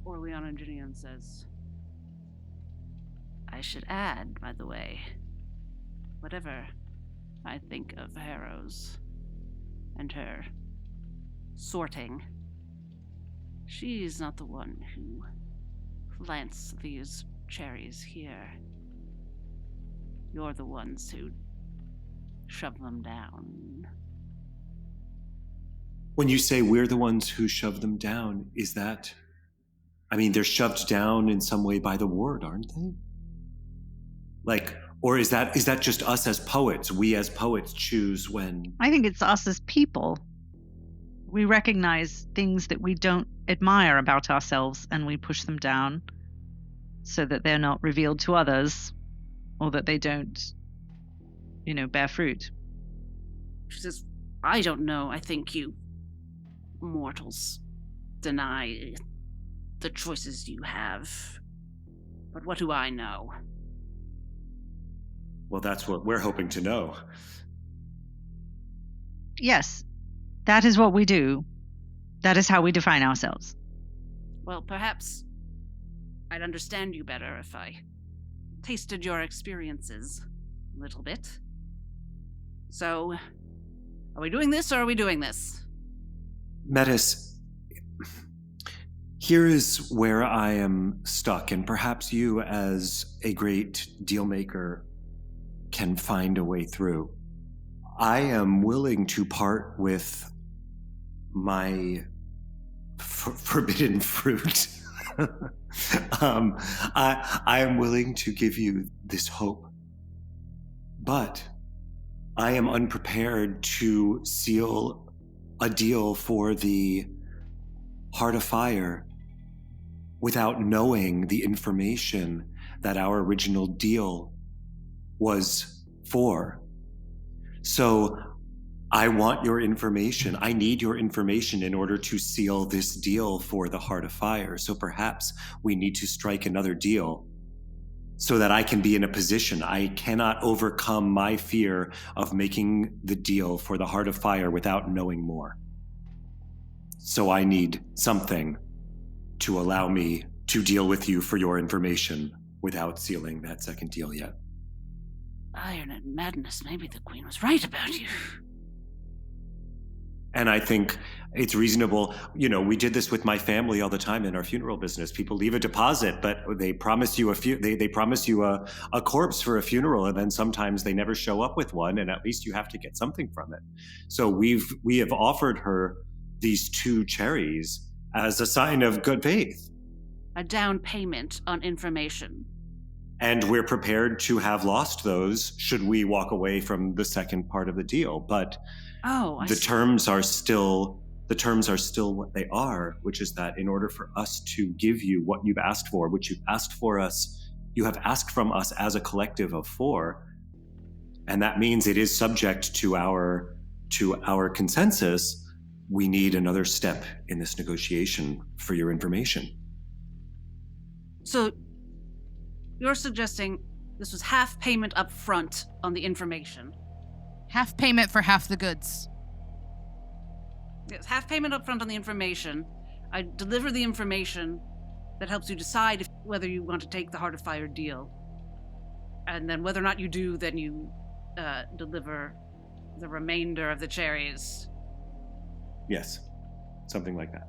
OrLeon and Ginny and says, I should add, by the way, whatever I think of Harrow's and her sorting, she's not the one who plants these cherries here. You're the ones who shove them down. when you say we're the ones who shove them down, is that, I mean, they're shoved down in some way by the ward, aren't they? Like, or is that just us as poets? We as poets choose when... I think it's us as people. We recognize things that we don't admire about ourselves and we push them down so that they're not revealed to others or that they don't, bear fruit. She says, I don't know. I think you mortals deny the choices you have. But what do I know? Well, that's what we're hoping to know. Yes, that is what we do. That is how we define ourselves. Well, perhaps I'd understand you better if I tasted your experiences a little bit. So, are we doing this or are we doing this? Metis, here is where I am stuck, and perhaps you, as a great dealmaker, can find a way through. I am willing to part with my forbidden fruit. I am willing to give you this hope, but I am unprepared to seal a deal for the Heart Afire without knowing the information that our original deal was for. So I want your information. I need your information in order to seal this deal for the Heart Afire. So perhaps we need to strike another deal so that I can be in a position. I cannot overcome my fear of making the deal for the Heart Afire without knowing more. So I need something to allow me to deal with you for your information without sealing that second deal yet. Iron and madness, maybe the Queen was right about you. And I think it's reasonable. You know, we did this with my family all the time in our funeral business. People leave a deposit, but they promise you they promise you a corpse for a funeral, and then sometimes they never show up with one, and at least you have to get something from it. So we have offered her these 2 cherries as a sign of good faith. A down payment on information. And we're prepared to have lost those should we walk away from the second part of the deal. But I the see. terms are still what they are, which is that in order for us to give you what you've asked for, which you have asked from us as a collective of 4, and that means it is subject to our consensus, we need another step in this negotiation for your information. So, you're suggesting this was half payment up front on the information. Half payment for half the goods. Yes, half payment up front on the information. I deliver the information that helps you decide whether you want to take the Heart of Fire deal. And then whether or not you do, then you deliver the remainder of the cherries. Yes, something like that.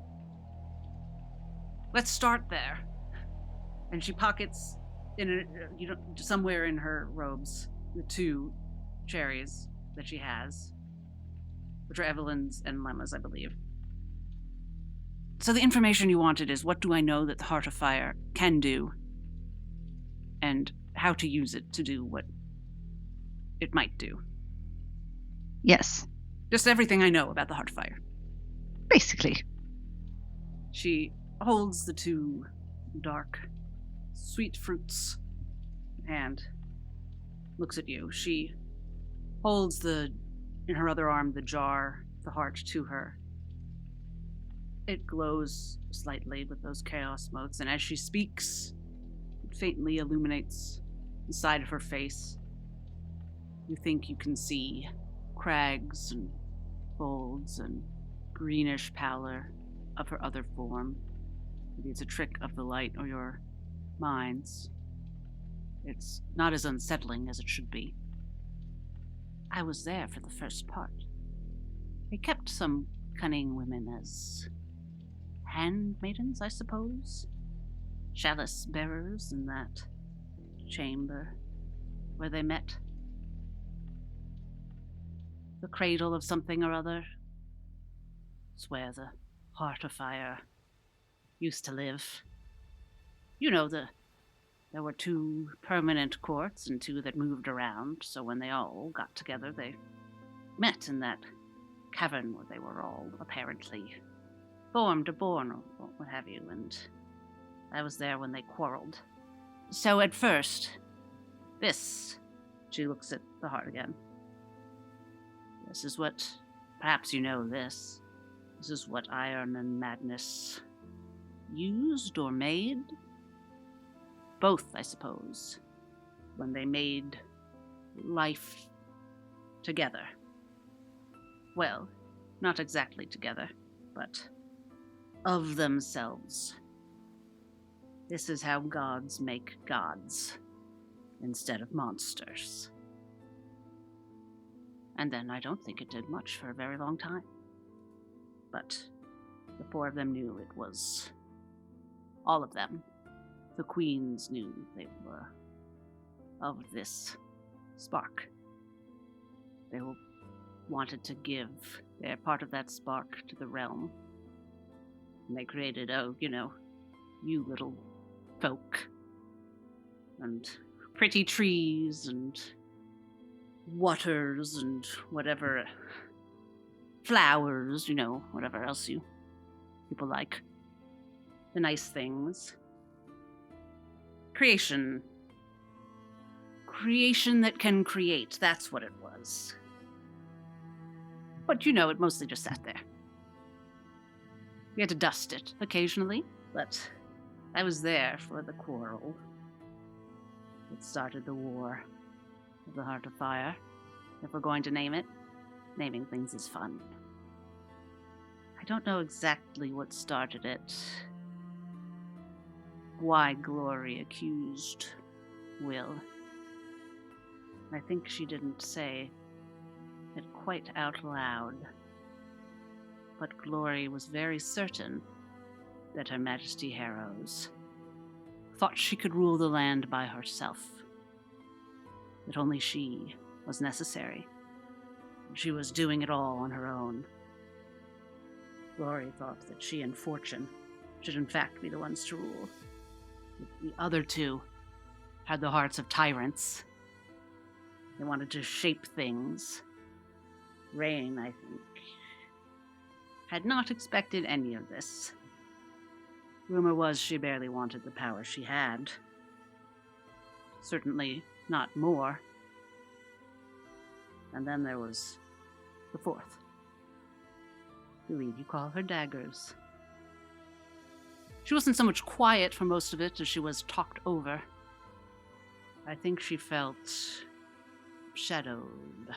Let's start there. And she pockets somewhere in her robes the 2 cherries that she has, which are Evelyn's and Lemma's, I believe. So the information you wanted is, what do I know that the Heart of Fire can do, and how to use it to do what it might do. Yes, Just everything I know about the Heart of Fire. basically. She holds the 2 dark, sweet fruits and looks at you. She holds in her other arm, the jar, the heart to her. It glows slightly with those chaos motes, and as she speaks, it faintly illuminates the side of her face. You think you can see crags and folds and greenish pallor of her other form. Maybe it's a trick of the light or your minds. It's not as unsettling as it should be. I was there for the first part. They kept some cunning women as handmaidens, I suppose. Chalice bearers in that chamber where they met. The cradle of something or other. It's where the Heart of Fire used to live. You know, there were 2 permanent courts and 2 that moved around, so when they all got together, they met in that cavern where they were all apparently formed or born or what have you, and I was there when they quarreled. So at first, she looks at the heart again. This is what, perhaps you know this is what Iron and Madness used or made. Both, I suppose, when they made life together. Well, not exactly together, but of themselves. This is how gods make gods, instead of monsters. And then I don't think it did much for a very long time. But the four of them knew it was all of them. The queens knew they were of this spark. They wanted to give their part of that spark to the realm. And they created, you little folk. And pretty trees and waters and whatever. Flowers, whatever else you people like. The nice things. Creation. Creation that can create, that's what it was. But it mostly just sat there. We had to dust it occasionally, but I was there for the quarrel. It started the war of the Heart Afire. If we're going to name it, naming things is fun. I don't know exactly what started it. Why Glory accused Will. I think she didn't say it quite out loud. But Glory was very certain that Her Majesty Harrows thought she could rule the land by herself. That only she was necessary. She was doing it all on her own. Glory thought that she and Fortune should in fact be the ones to rule. The other two had the hearts of tyrants. They wanted to shape things. Rain, I think, had not expected any of this. Rumor was she barely wanted the power she had. Certainly not more. And then there was the fourth. I believe you call her Daggers. She wasn't so much quiet for most of it as she was talked over. I think she felt shadowed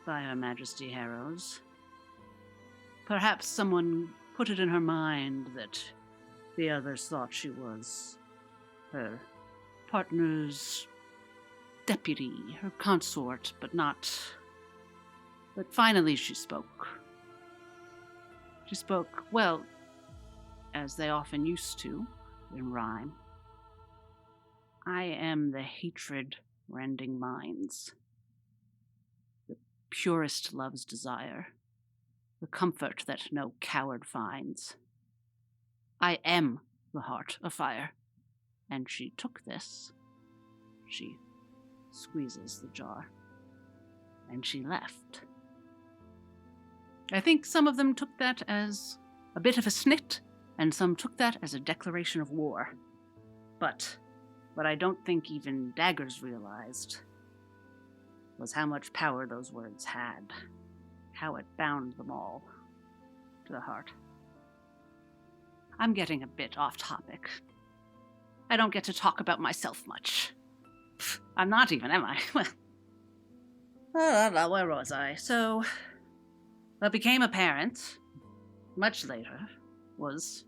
by Her Majesty Harrows. Perhaps someone put it in her mind that the others thought she was her partner's deputy, her consort, but not. But finally she spoke. She spoke, well, as they often used to, in rhyme. I am the hatred rending minds, the purest love's desire, the comfort that no coward finds. I am the Heart Afire. And she took this. She squeezes the jar. And she left. I think some of them took that as a bit of a snit, and some took that as a declaration of war. But what I don't think even Daggers realized was how much power those words had, how it bound them all to the heart. I'm getting a bit off topic. I don't get to talk about myself much. I'm not even, am I? Well, where was I? So, what became apparent, much later, was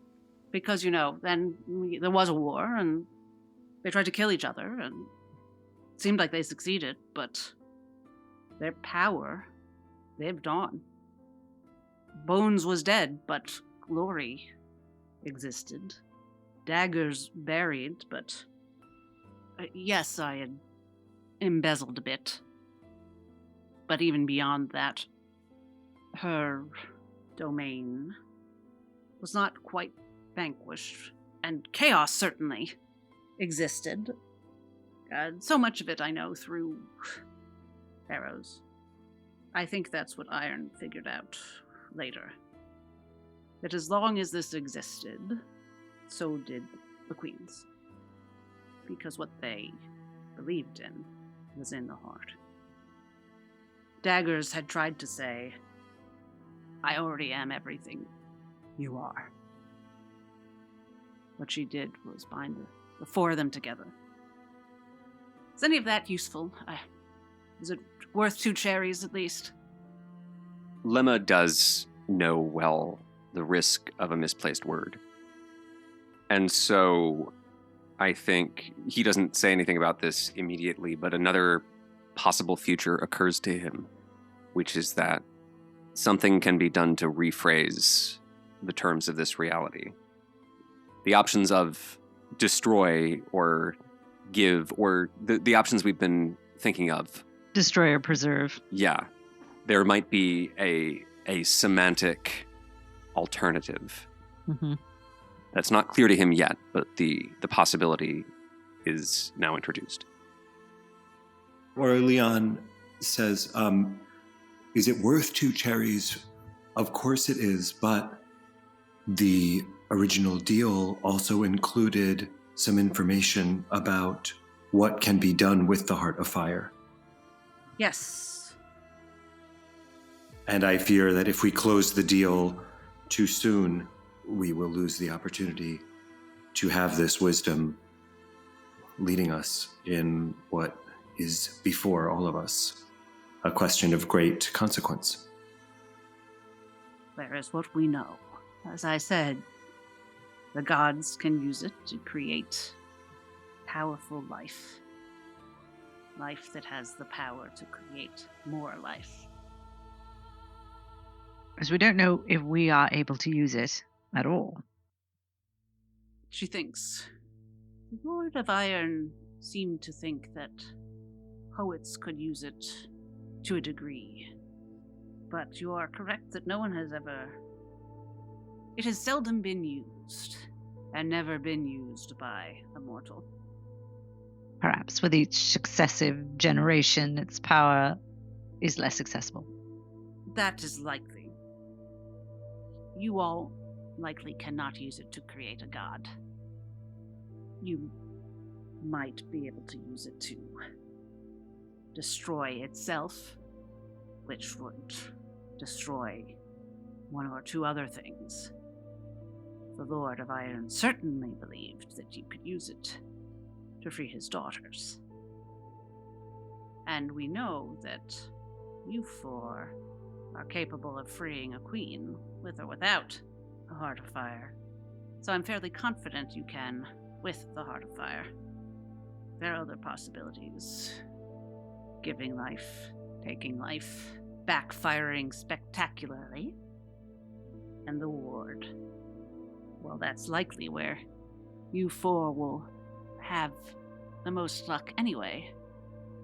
because, then there was a war, and they tried to kill each other, and it seemed like they succeeded, but their power lived on. Bones was dead, but Glory existed. Daggers buried, but yes, I had embezzled a bit. But even beyond that, her domain was not quite vanquished, and chaos certainly existed. So much of it I know through arrows. I think that's what Iron figured out later. That as long as this existed, so did the queens. Because what they believed in was in the heart. Daggers had tried to say, I already am everything you are. What she did was bind the four of them together. Is any of that useful? Is it worth 2 cherries at least? Lemma does know well the risk of a misplaced word. And so I think he doesn't say anything about this immediately, but another possible future occurs to him, which is that something can be done to rephrase the terms of this reality. The options of destroy or give, or the options we've been thinking of. Destroy or preserve. Yeah. There might be a semantic alternative. Mm-hmm. That's not clear to him yet, but the possibility is now introduced. OrLeon says, is it worth 2 cherries? Of course it is, but the original deal also included some information about what can be done with the Heart Afire. Yes. And I fear that if we close the deal too soon, we will lose the opportunity to have this wisdom leading us in what is before all of us, a question of great consequence. There is what we know. As I said, the gods can use it to create powerful life. Life that has the power to create more life. As we don't know if we are able to use it at all. She thinks. The Lord of Iron seemed to think that poets could use it to a degree. But you are correct that no one has ever... It has seldom been used, and never been used by a mortal. Perhaps with each successive generation, its power is less accessible. That is likely. You all likely cannot use it to create a god. You might be able to use it to destroy itself, which would destroy 1 or 2 other things. The Lord of Iron certainly believed that you could use it to free his daughters. And we know that you 4 are capable of freeing a queen, with or without a Heart of Fire. So I'm fairly confident you can with the Heart of Fire. There are other possibilities. Giving life, taking life, backfiring spectacularly. And the ward. Well, that's likely where you 4 will have the most luck anyway,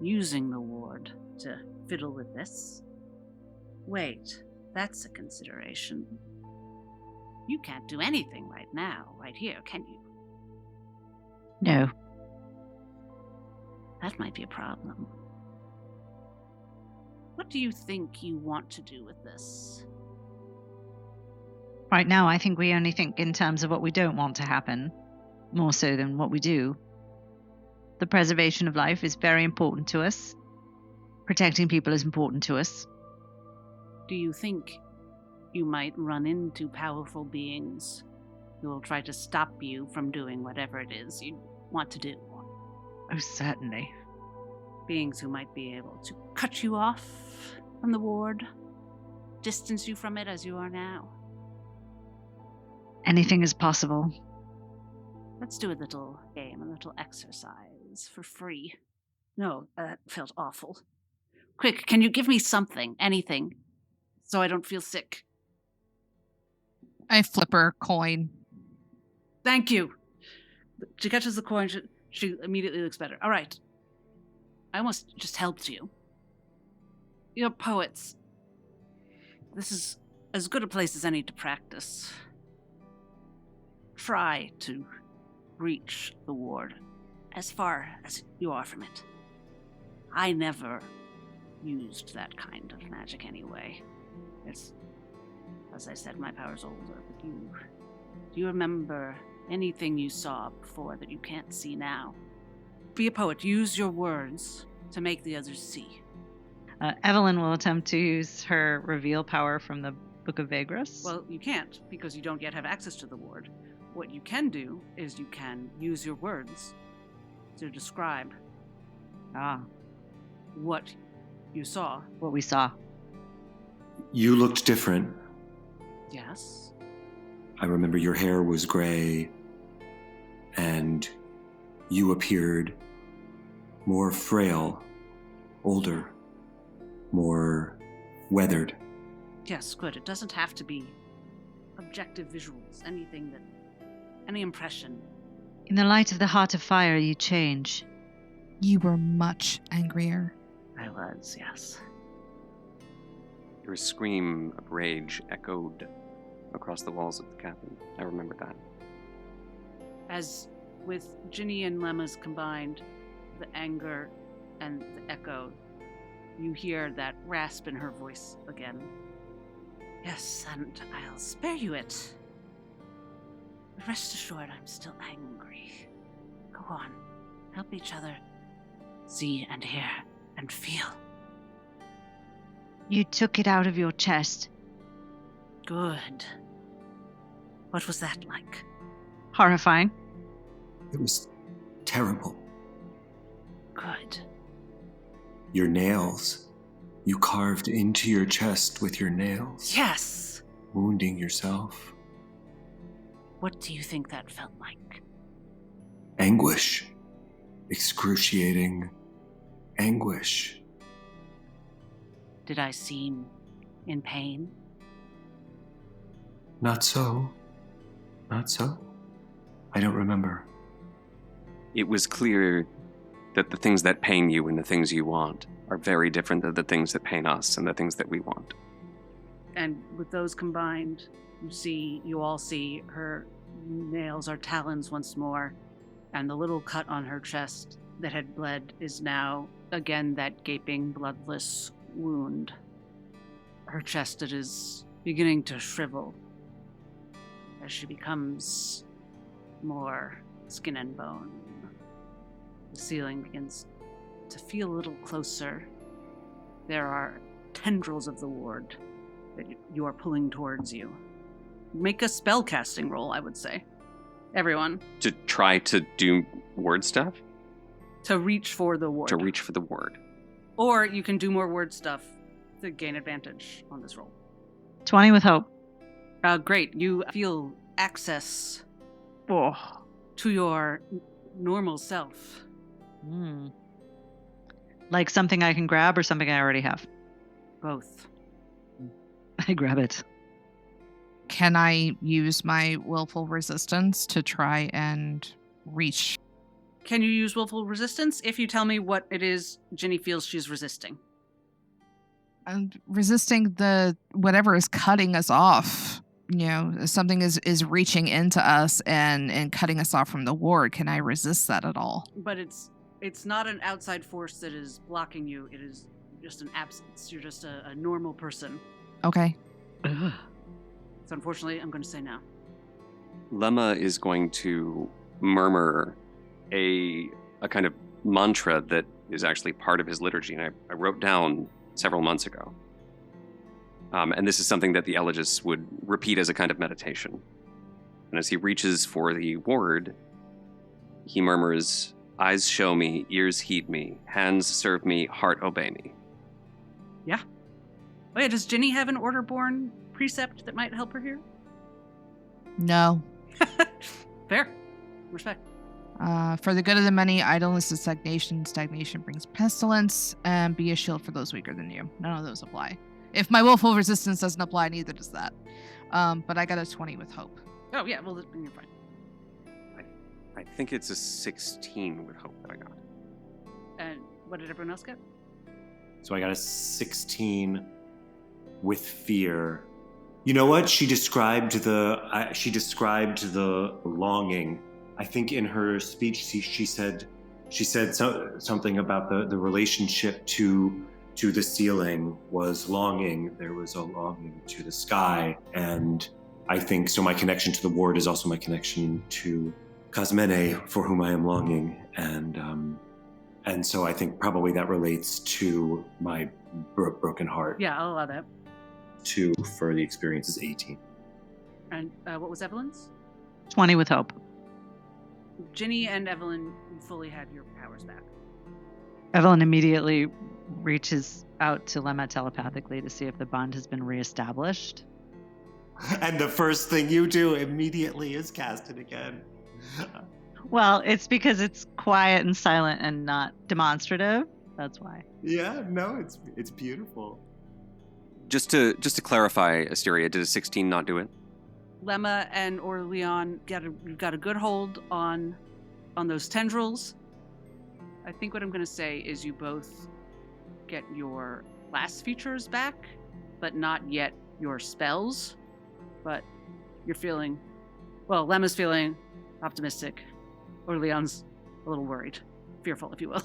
using the ward to fiddle with this. Wait, that's a consideration. You can't do anything right now, right here, can you? No. That might be a problem. What do you think you want to do with this? Right now, I think we only think in terms of what we don't want to happen, more so than what we do. The preservation of life is very important to us. Protecting people is important to us. Do you think you might run into powerful beings who will try to stop you from doing whatever it is you want to do? Oh, certainly. Beings who might be able to cut you off from the ward, distance you from it as you are now. Anything is possible. Let's do a little game, a little exercise for free. No, that felt awful. Quick, can you give me something, anything, so I don't feel sick? I flip her a coin. Thank you. She catches the coin, she immediately looks better. All right. I almost just helped you. You're poets. This is as good a place as any to practice. Try to reach the ward as far as you are from it. I never used that kind of magic anyway. It's, as I said, my power's older, but do you remember anything you saw before that you can't see now? Be a poet. Use your words to make the others see. Evelyn will attempt to use her reveal power from the Book of Daggers. Well, you can't, because you don't yet have access to the ward. What you can do is you can use your words to describe what you saw. What we saw. You looked different. Yes. I remember your hair was gray, and you appeared more frail, older, more weathered. Yes, good. It doesn't have to be objective visuals, any impression. In the light of the Heart Afire, you change. You were much angrier. I was, yes. Your scream of rage echoed across the walls of the cabin. I remember that. As with Ginny and Lemma's combined, the anger and the echo, you hear that rasp in her voice again. Yes, and I'll spare you it. But rest assured, I'm still angry. Go on, help each other see and hear and feel. You took it out of your chest. Good. What was that like? Horrifying. It was terrible. Good. Your nails. You carved into your chest with your nails. Yes! Wounding yourself. What do you think that felt like? Anguish. Excruciating anguish. Did I seem in pain? Not so. Not so. I don't remember. It was clear that the things that pain you and the things you want are very different than the things that pain us and the things that we want. And with those combined, you all see her nails are talons once more, and the little cut on her chest that had bled is now, again, that gaping, bloodless wound. Her chest, it is beginning to shrivel as she becomes more skin and bone. The ceiling begins to feel a little closer. There are tendrils of the ward that you are pulling towards you. Make a spellcasting roll, I would say. Everyone. To try to do word stuff? To reach for the ward. To reach for the word. Or you can do more word stuff to gain advantage on this roll. 20 with hope. Great. You feel access Oh. to your normal self. Like something I can grab or something I already have? Both. I grab it. Can I use my willful resistance to try and reach? Can you use willful resistance if you tell me what it is Ginny feels she's resisting? And resisting the whatever is cutting us off. Something is reaching into us and cutting us off from the ward. Can I resist that at all? But it's not an outside force that is blocking you. It is just an absence. You're just a normal person. Okay. So unfortunately, I'm going to say no. Lemma is going to murmur a kind of mantra that is actually part of his liturgy, and I wrote down several months ago. And this is something that the elegists would repeat as a kind of meditation. And as he reaches for the word, he murmurs, "Eyes show me, ears heed me, hands serve me, heart obey me." Yeah. Oh yeah, does Ginny have an Orderborn precept that might help her here? No. Fair. Respect. For the good of the many, idleness is stagnation. Stagnation brings pestilence, and be a shield for those weaker than you. None of those apply. If my willful resistance doesn't apply, neither does that. But I got a 20 with hope. Oh yeah, well then you're fine. I think it's a 16 with hope that I got. And what did everyone else get? So I got a 16 with fear. You know what? She described the longing. I think in her speech she said something about the relationship to the ceiling was longing. There was a longing to the sky, and I think so. My connection to the ward is also my connection to Cosmene, for whom I am longing, and so I think probably that relates to my broken heart. Yeah, I'll allow that. 2 for the experience is 18. And what was Evelyn's? 20 with hope. Ginny and Evelyn fully had your powers back. Evelyn immediately reaches out to Lemma telepathically to see if the bond has been reestablished. And the first thing you do immediately is cast it again. Well, it's because it's quiet and silent and not demonstrative. That's why. Yeah, no, it's beautiful. Just to clarify, Asteria, did a 16 not do it? Lemma and OrLeon got a good hold on those tendrils. I think what I'm going to say is you both get your last features back, but not yet your spells. But you're feeling, well, Lemma's feeling optimistic. OrLeon's a little worried, fearful, if you will.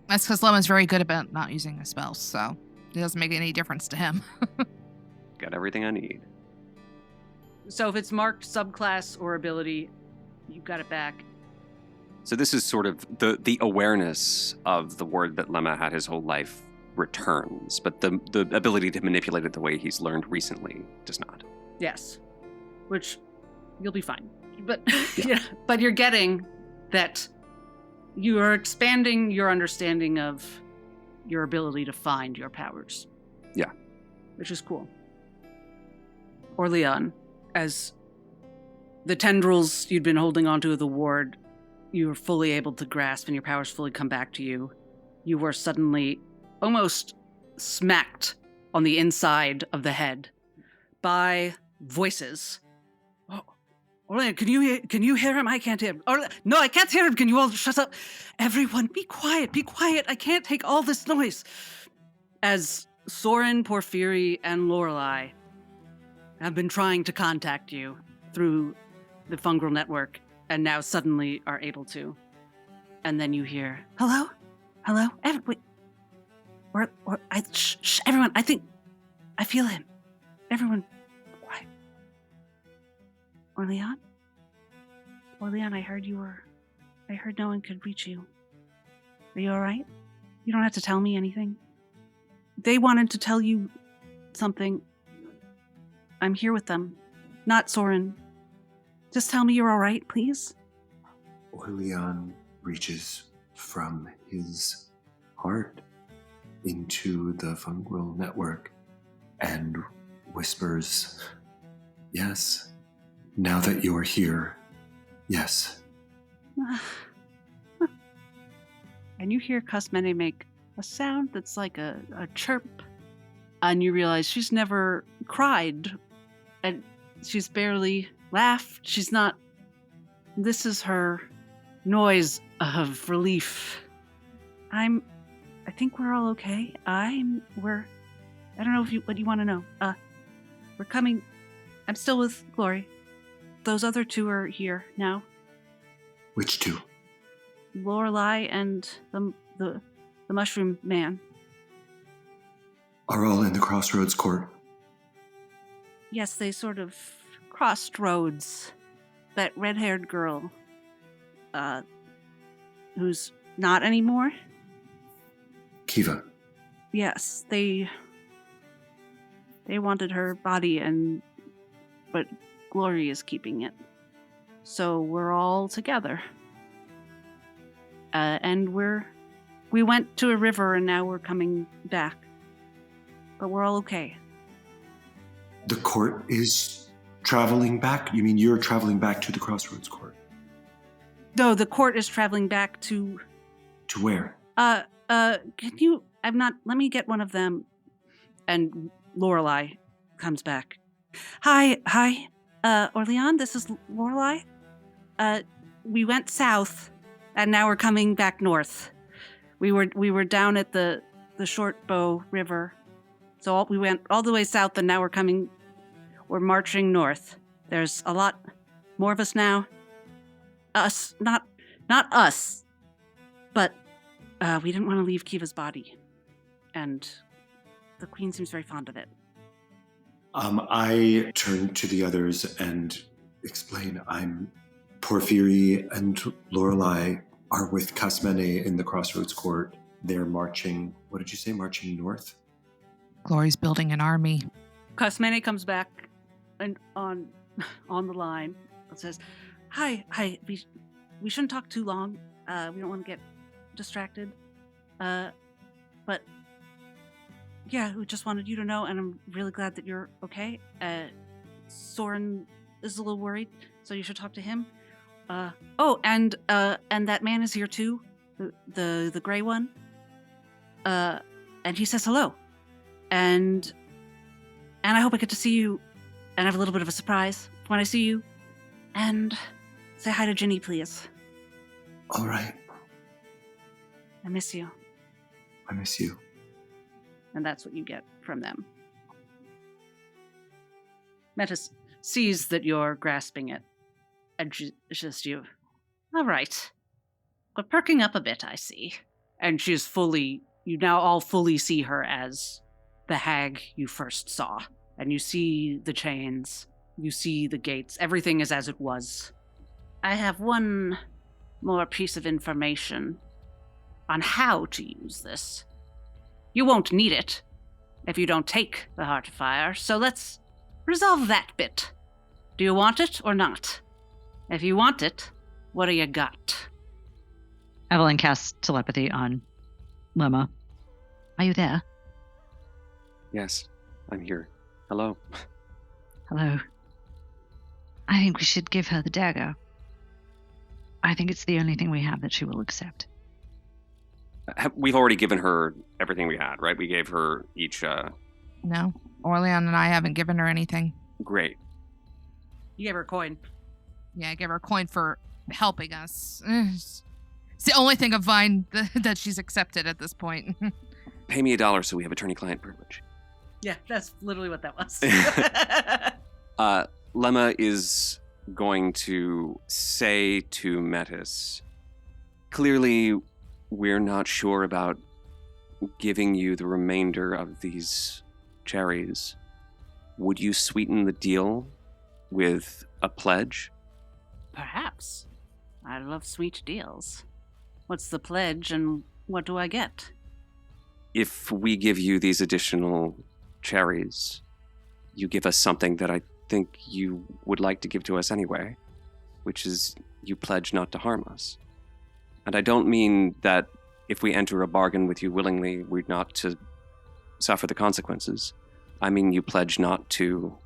That's because Lemma's very good about not using his spells, so it doesn't make any difference to him. Got everything I need. So if it's marked subclass or ability, you got it back. So this is sort of the awareness of the word that Lemma had his whole life returns, but the ability to manipulate it the way he's learned recently does not. Yes, which you'll be fine. But yeah, but you're getting that you are expanding your understanding of your ability to find your powers. Yeah. Which is cool. OrLeon, as the tendrils you'd been holding onto of the ward, you were fully able to grasp and your powers fully come back to you. You were suddenly almost smacked on the inside of the head by voices. Oh, OrLeon, can you hear him? I can't hear him. No, I can't hear him. Can you all shut up? Everyone, be quiet. I can't take all this noise. As Soren, Porphyry, and Lorelei have been trying to contact you through the fungal network, and now suddenly are able to. And then you hear, hello? Wait. Everyone, I think, I feel him. Everyone, quiet. OrLeon? OrLeon, I heard no one could reach you. Are you alright? You don't have to tell me anything. They wanted to tell you something. I'm here with them. Not Soren. Just tell me you're alright, please. OrLeon reaches from his heart into the fungal network and whispers, yes, now that you're here, yes. And you hear Cosmene make a sound that's like a chirp, and you realize she's never cried, and she's barely laughed. She's not. This is her noise of relief. I think we're all okay. I don't know what you want to know. We're coming. I'm still with Glory. Those other two are here now. Which two? Lorelei and the mushroom man. Are all in the Crossroads Court? Yes, they sort of crossed roads. That red-haired girl, who's not anymore. Kiva. Yes, they wanted her body, but Glory is keeping it. So we're all together. And we went to a river and now we're coming back. But we're all okay. The court is traveling back? You mean you're traveling back to the Crossroads Court? No, the court is traveling back to... To where? Can you... let me get one of them. And Lorelei comes back. Hi, OrLeon, this is Lorelei. We went south, and now we're coming back north. We were down at the Short Bow River, so we went all the way south, and now we're marching north. There's a lot more of us now. Us, not us, but we didn't want to leave Kiva's body, and the Queen seems very fond of it. I turn to the others and explain I'm Porphyry and Lorelei are with Cosmene in the Crossroads Court. They're marching, what did you say, marching north? Glory's building an army. Cosmene comes back and on the line and says, Hi, we shouldn't talk too long. We don't want to get distracted. But yeah, we just wanted you to know, and I'm really glad that you're okay. Soren is a little worried, so you should talk to him. And that man is here too, the gray one. And he says hello. And And I hope I get to see you and have a little bit of a surprise when I see you. And say hi to Ginny, please. All right. I miss you. I miss you. And that's what you get from them. Metis sees that you're grasping it. And it's just you. All right. We're perking up a bit, I see. And she is you now all fully see her as the hag you first saw. And you see the chains, you see the gates, everything is as it was. I have one more piece of information on how to use this. You won't need it if you don't take the Heart Afire, so let's resolve that bit. Do you want it or not? If you want it, what do you got? Evelyn casts telepathy on Lemma. Are you there? Yes, I'm here. Hello. Hello. I think we should give her the dagger. I think it's the only thing we have that she will accept. We've already given her everything we had, right? We gave her each... No, OrLeon and I haven't given her anything. Great. You gave her a coin. Yeah, I gave her a coin for helping us. It's the only thing of Vine that she's accepted at this point. Pay me $1 so we have attorney-client privilege. Yeah, that's literally what that was. Lemma is going to say to Metis, clearly we're not sure about giving you the remainder of these cherries. Would you sweeten the deal with a pledge? Perhaps. I love sweet deals. What's the pledge and what do I get? If we give you these additional cherries, you give us something that I think you would like to give to us anyway, which is you pledge not to harm us. And I don't mean that if we enter a bargain with you willingly, we're not to suffer the consequences. I mean you pledge not to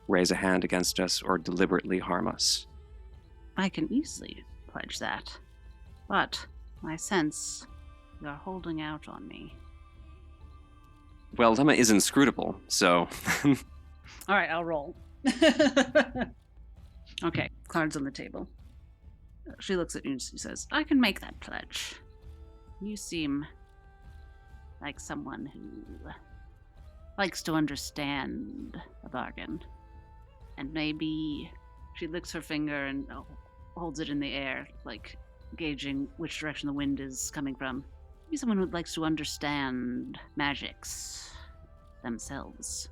raise a hand against us or deliberately harm us. I can easily pledge that, but I sense you're holding out on me. Well, Lemma is inscrutable, so... All right, I'll roll. Okay, cards on the table. She looks at you and she says, I can make that pledge. You seem like someone who likes to understand a bargain. And maybe she licks her finger and holds it in the air, like gauging which direction the wind is coming from. Maybe someone who likes to understand magics themselves.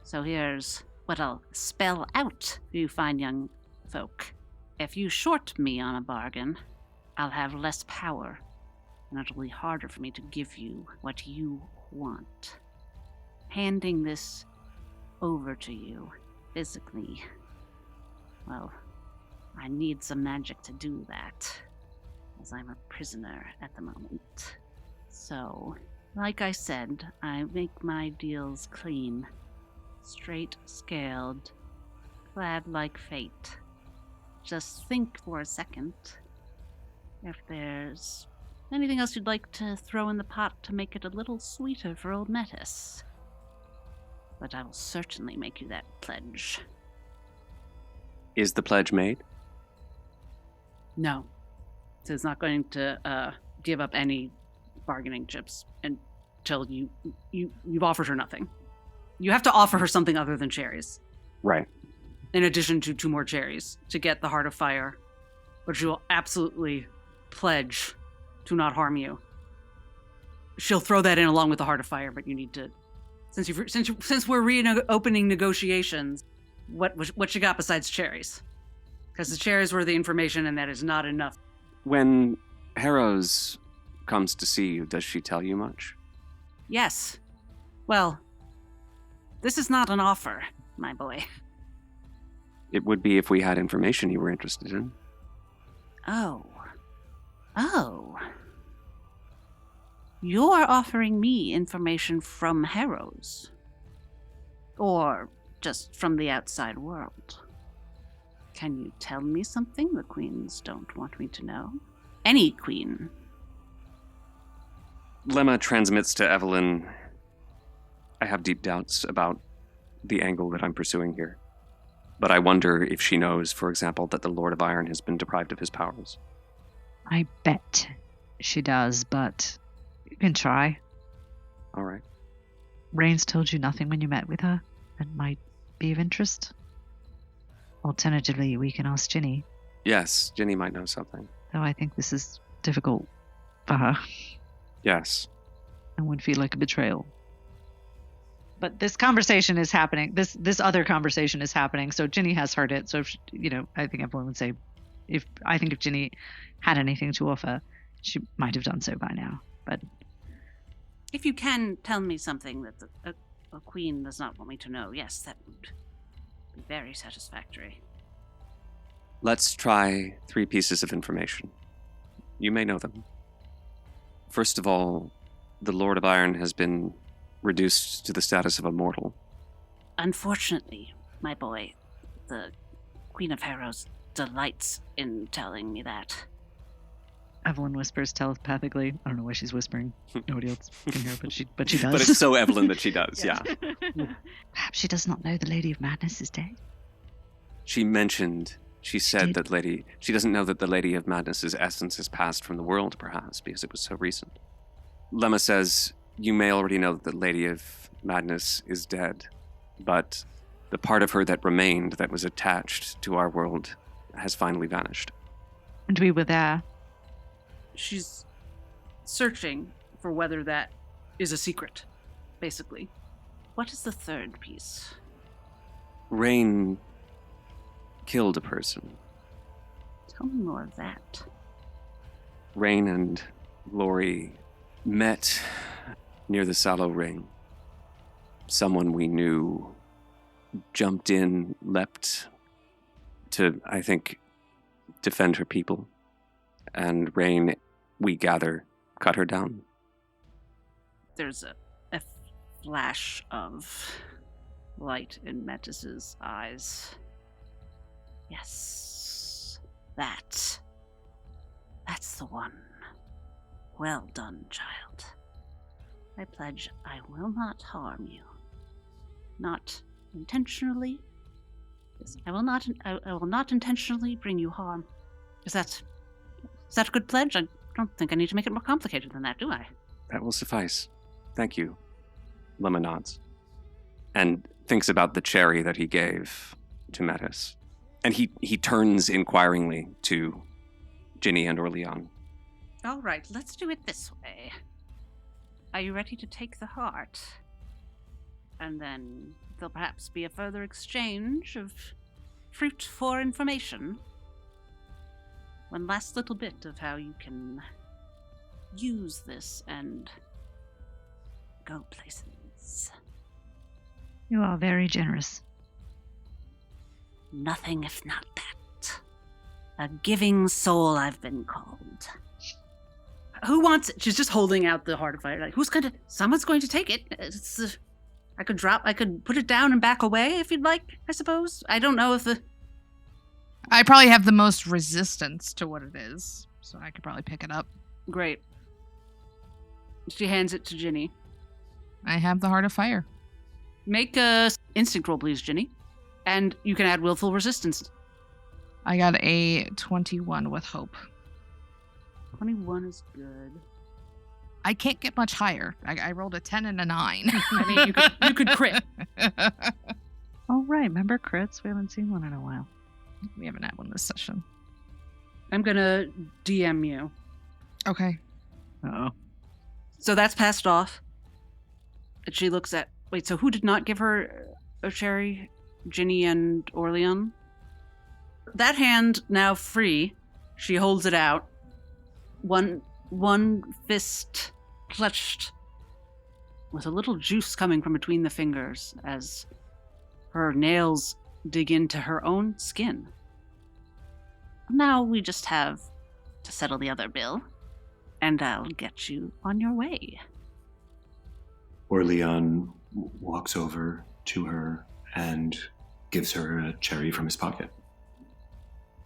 So here's what I'll spell out for you fine young folk. If you short me on a bargain, I'll have less power, and it'll be harder for me to give you what you want. Handing this over to you physically, well, I need some magic to do that, as I'm a prisoner at the moment. So, like I said, I make my deals clean, straight scaled, clad like fate. Just think for a second if there's anything else you'd like to throw in the pot to make it a little sweeter for old Metis. But I will certainly make you that pledge. Is the pledge made? No. So it's not going to give up any bargaining chips until you've offered her nothing. You have to offer her something other than cherries. Right. In addition to 2 more cherries to get the Heart Afire, which will absolutely pledge to not harm you. She'll throw that in along with the Heart Afire, but you need to, since we're reopening negotiations, what you got besides cherries? Because the cherries were the information, and that is not enough. When Harrows comes to see you, does she tell you much? Yes. Well, this is not an offer, my boy. It would be if we had information you were interested in. Oh. You're offering me information from Harrows. Or just from the outside world. Can you tell me something the queens don't want me to know? Any queen. Lemma transmits to Evelyn, I have deep doubts about the angle that I'm pursuing here. But I wonder if she knows, for example, that the Lord of Iron has been deprived of his powers. I bet she does, but you can try. All right. Rains told you nothing when you met with her that might be of interest? Alternatively, we can ask Ginny, Yes, Ginny might know something. though I think this is difficult for her Yes. and would feel like a betrayal. But this conversation is happening. This other conversation is happening. So Ginny has heard it. So, if, I think Evelyn would say, if Ginny had anything to offer, she might have done so by now. But If you can tell me something that a queen does not want me to know, yes, that would be very satisfactory. Let's try 3 pieces of information. You may know them. First of all, the Lord of Iron has been reduced to the status of a mortal. Unfortunately, my boy, the Queen of Heroes delights in telling me that. Evelyn whispers telepathically. I don't know why she's whispering. Nobody else can hear, but she does. But it's so Evelyn that she does, yeah. Perhaps she does not know the Lady of Madness is dead. She said that she doesn't know that the Lady of Madness's essence has passed from the world, perhaps, because it was so recent. Lemma says, you may already know that the Lady of Madness is dead, but the part of her that remained, that was attached to our world, has finally vanished. And we were there. She's searching for whether that is a secret, basically. What is the third piece? Rain killed a person. Tell me more of that. Rain and Lori met near the Sallow Ring. Someone we knew jumped in, leapt to, I think, defend her people. And Rain, we gather, cut her down. There's a flash of light in Metis's eyes. Yes, that's the one. Well done, child. I pledge I will not harm you. Not intentionally. Yes, I will not intentionally bring you harm. Is that a good pledge? I don't think I need to make it more complicated than that, do I? That will suffice. Thank you. Lemma nods. And thinks about the cherry that he gave to Metis. And he turns inquiringly to Ginny and OrLeon. All right, let's do it this way. Are you ready to take the heart? And then there'll perhaps be a further exchange of fruit for information. One last little bit of how you can use this and go places. You are very generous. Nothing if not that. A giving soul I've been called. Who wants it? She's just holding out the Heart Afire. Like, someone's going to take it. I could put it down and back away if you'd like, I suppose. I don't know if I probably have the most resistance to what it is, so I could probably pick it up. Great. She hands it to Ginny. I have the Heart of Fire. Make a instinct roll, please, Ginny. And you can add willful resistance. I got a 21 with hope. 21 is good. I can't get much higher. I rolled a 10 and a 9. I mean, you could crit. Oh, right. Remember crits? We haven't seen one in a while. We haven't had one this session. I'm gonna DM you. Okay. Uh-oh. So that's passed off. And she looks at... Wait, so who did not give her a cherry? Ginny and OrLeon? That hand now free. She holds it out. One fist clutched with a little juice coming from between the fingers as her nails dig into her own skin. Now we just have to settle the other bill, and I'll get you on your way. OrLeon walks over to her and gives her a cherry from his pocket.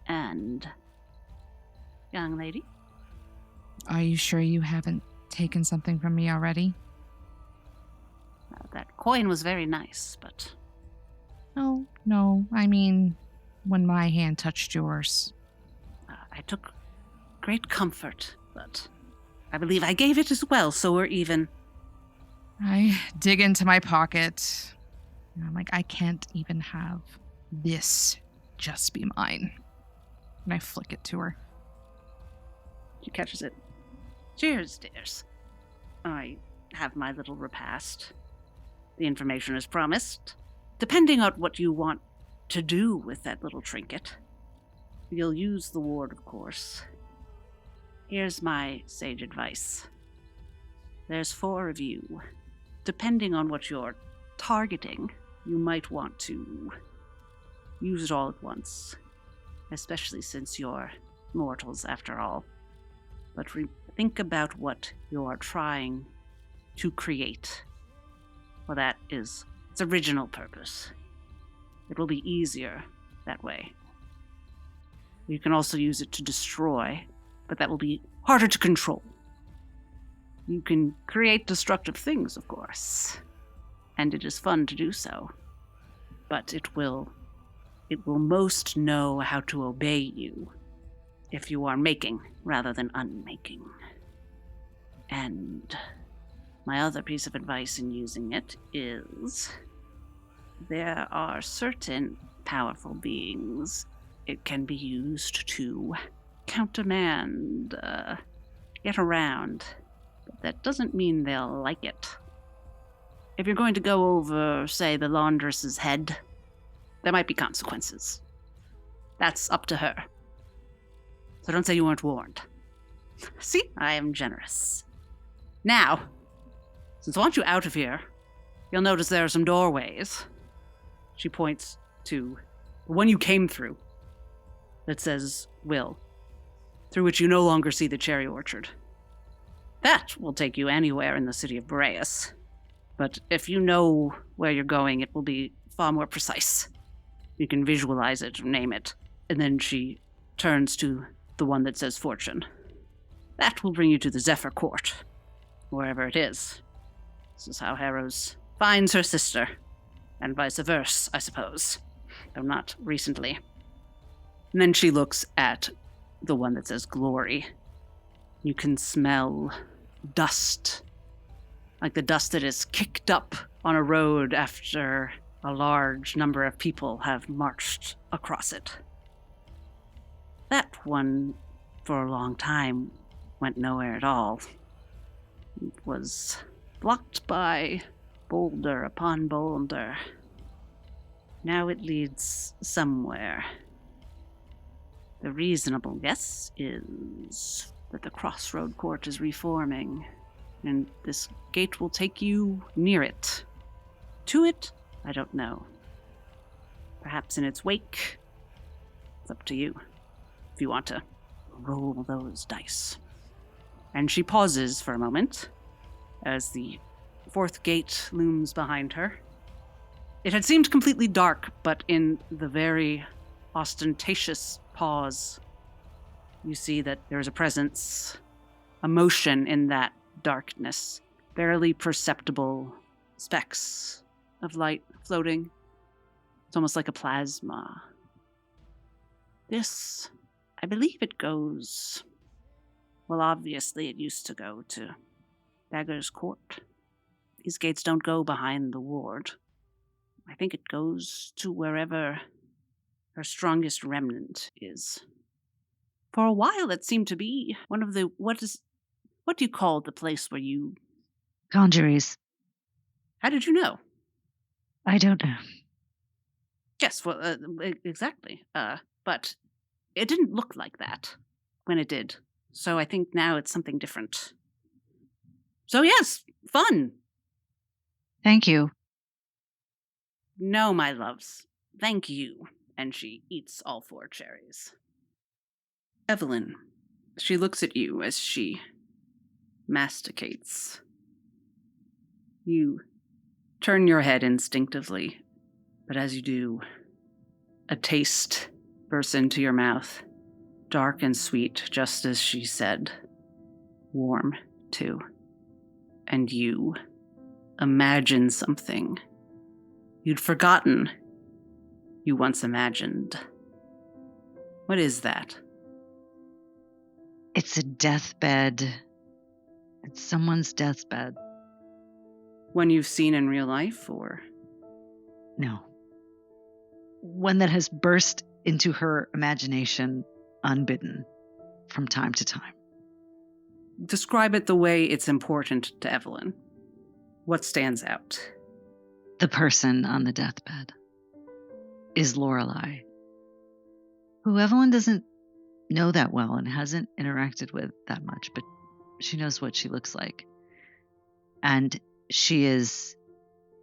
And, young lady? Are you sure you haven't taken something from me already? That coin was very nice, but No, I mean, when my hand touched yours. I took great comfort, but I believe I gave it as well, so we're even. I dig into my pocket. And I'm like, I can't even have this just be mine. And I flick it to her. She catches it. Cheers, dears. I have my little repast. The information is promised. Depending on what you want to do with that little trinket. You'll use the ward, of course. Here's my sage advice. There's 4 of you. Depending on what you're targeting, you might want to use it all at once. Especially since you're mortals, after all. But think about what you're trying to create. Well, that is its original purpose. It will be easier that way. You can also use it to destroy, but that will be harder to control. You can create destructive things, of course, and it is fun to do so. But it will most know how to obey you if you are making rather than unmaking. And my other piece of advice in using it is there are certain powerful beings it can be used to countermand, get around, but that doesn't mean they'll like it. If you're going to go over, say, the laundress's head, there might be consequences. That's up to her. So don't say you weren't warned. See, I am generous. Now, since I want you out of here, you'll notice there are some doorways. She points to the one you came through that says Will, through which you no longer see the cherry orchard. That will take you anywhere in the city of Boreas. But if you know where you're going, it will be far more precise. You can visualize it, name it. And then she turns to the one that says Fortune. That will bring you to the Zephyr Court, wherever it is. This is how Harrows finds her sister, and vice versa, I suppose, though not recently. And then she looks at the one that says Glory. You can smell dust, like the dust that is kicked up on a road after a large number of people have marched across it. That one, for a long time, went nowhere at all. It was blocked by boulder upon boulder. Now it leads somewhere. The reasonable guess is that the Crossroad Court is reforming, and this gate will take you near it. To it, I don't know. Perhaps in its wake. It's up to you, if you want to roll those dice. And she pauses for a moment as the 4th gate looms behind her. It had seemed completely dark, but in the very ostentatious pause, you see that there is a presence, a motion in that darkness, barely perceptible specks of light floating. It's almost like a plasma. This, I believe it goes... Well, obviously it used to go to Daggers Court. These gates don't go behind the ward. I think it goes to wherever her strongest remnant is. For a while it seemed to be one of the... What do you call the place where you... Conjuries. How did you know? I don't know. Yes, well, exactly. But it didn't look like that when it did. So I think now it's something different. So yes, fun. Thank you. No, my loves. Thank you. And she eats all 4 cherries. Evelyn, she looks at you as she masticates. You turn your head instinctively, but as you do, a taste bursts into your mouth. Dark and sweet, just as she said. Warm, too. And you imagine something you'd forgotten you once imagined. What is that? It's a deathbed. It's someone's deathbed. One you've seen in real life, or? No. One that has burst into her imagination unbidden from time to time. Describe it the way it's important to Evelyn. What stands out? The person on the deathbed is Lorelei, who Evelyn doesn't know that well and hasn't interacted with that much, but she knows what she looks like. And she is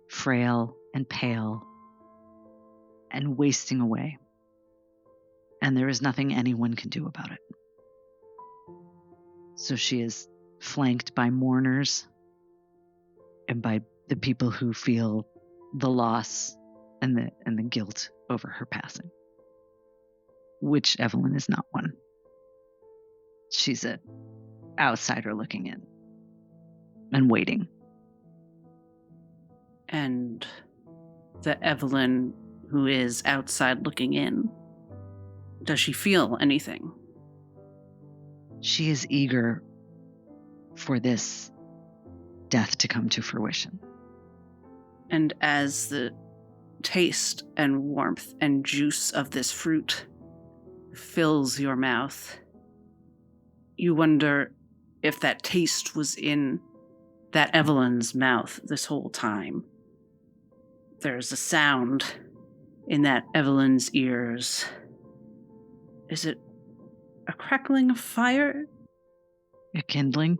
frail and pale and wasting away. And there is nothing anyone can do about it. So she is flanked by mourners and by the people who feel the loss and the guilt over her passing, which Evelyn is not one. She's an outsider looking in and waiting. And the Evelyn who is outside looking in, does she feel anything? She is eager for this death to come to fruition. And as the taste and warmth and juice of this fruit fills your mouth, you wonder if that taste was in that Evelyn's mouth this whole time. There's a sound in that Evelyn's ears. Is it a crackling of fire? A kindling?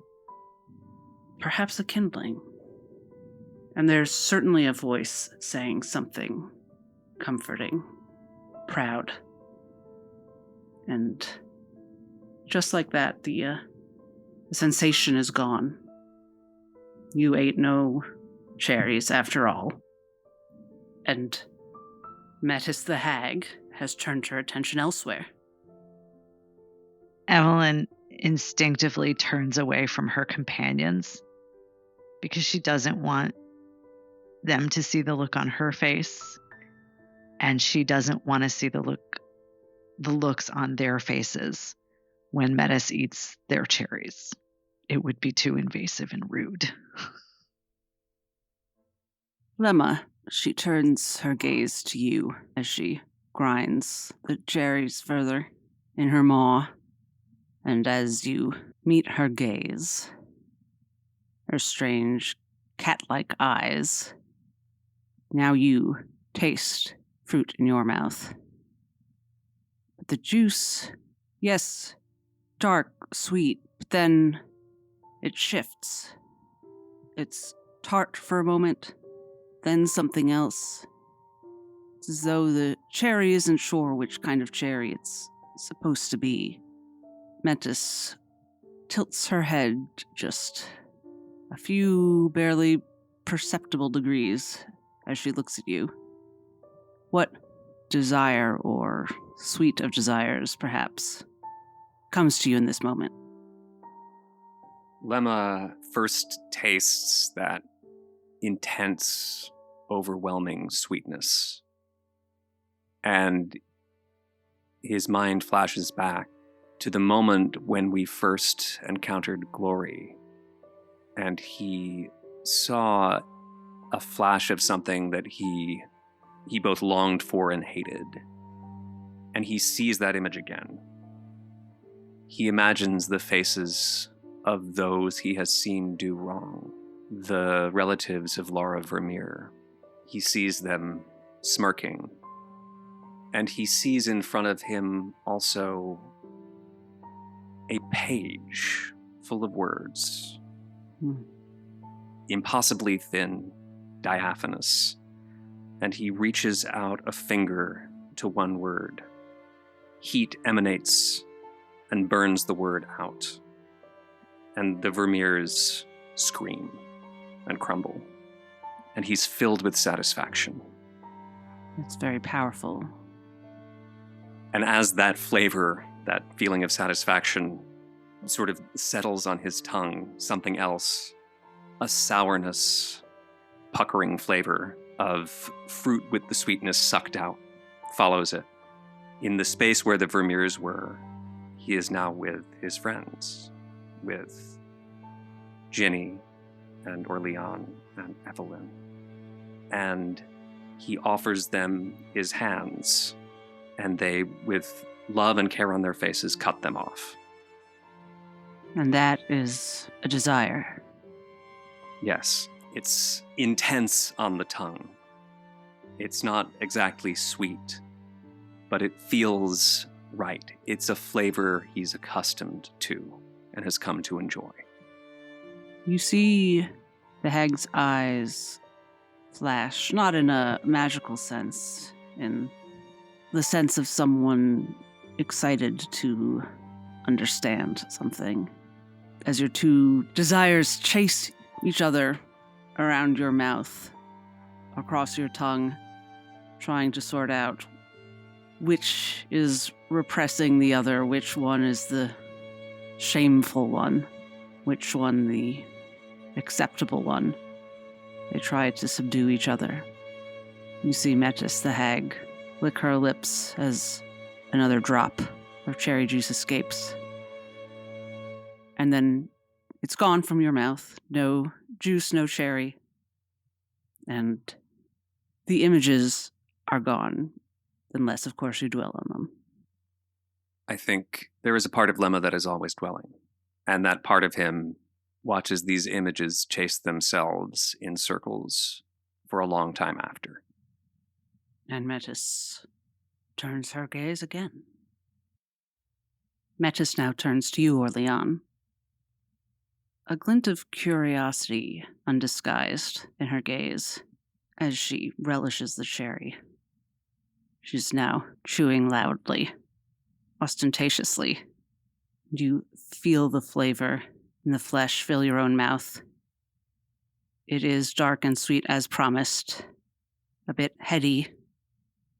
Perhaps a kindling. And there's certainly a voice saying something comforting, proud. And just like that, the sensation is gone. You ate no cherries after all. And Metis the hag has turned her attention elsewhere. Evelyn instinctively turns away from her companions because she doesn't want them to see the look on her face, and she doesn't want to see the looks on their faces when Metis eats their cherries. It would be too invasive and rude. Lemma, she turns her gaze to you as she grinds the cherries further in her maw. And as you meet her gaze, her strange cat-like eyes, now you taste fruit in your mouth. But the juice, yes, dark, sweet, but then it shifts. It's tart for a moment, then something else. It's as though the cherry isn't sure which kind of cherry it's supposed to be. Metis tilts her head just a few barely perceptible degrees as she looks at you. What desire, or suite of desires, perhaps, comes to you in this moment? Lemma first tastes that intense, overwhelming sweetness. And his mind flashes back to the moment when we first encountered Glory. And he saw a flash of something that he both longed for and hated. And he sees that image again. He imagines the faces of those he has seen do wrong, the relatives of Laura Vermeer. He sees them smirking. And he sees in front of him also a page full of words. Impossibly thin, diaphanous. And he reaches out a finger to one word. Heat emanates and burns the word out. And the Vermeers scream and crumble. And he's filled with satisfaction. It's very powerful. And as that flavor, that feeling of satisfaction, sort of settles on his tongue, something else, a sourness, puckering flavor of fruit with the sweetness sucked out, follows it. In the space where the Vermeers were, he is now with his friends, with Ginny and OrLeon and Evelyn. And he offers them his hands, and they, with love and care on their faces, cut them off. And that is a desire. Yes, it's intense on the tongue. It's not exactly sweet, but it feels right. It's a flavor he's accustomed to and has come to enjoy. You see the hag's eyes flash, not in a magical sense, in the sense of someone excited to understand something. As your two desires chase each other around your mouth, across your tongue, trying to sort out which is repressing the other, which one is the shameful one, which one the acceptable one. They try to subdue each other. You see Metis, the hag, lick her lips as another drop of cherry juice escapes. And then it's gone from your mouth. No juice, no cherry. And the images are gone, unless, of course, you dwell on them. I think there is a part of Lemma that is always dwelling, and that part of him watches these images chase themselves in circles for a long time after. And Metis turns her gaze again. Metis now turns to you, OrLeon. A glint of curiosity undisguised in her gaze as she relishes the cherry. She's now chewing loudly, ostentatiously. You feel the flavor in the flesh fill your own mouth. It is dark and sweet as promised, a bit heady,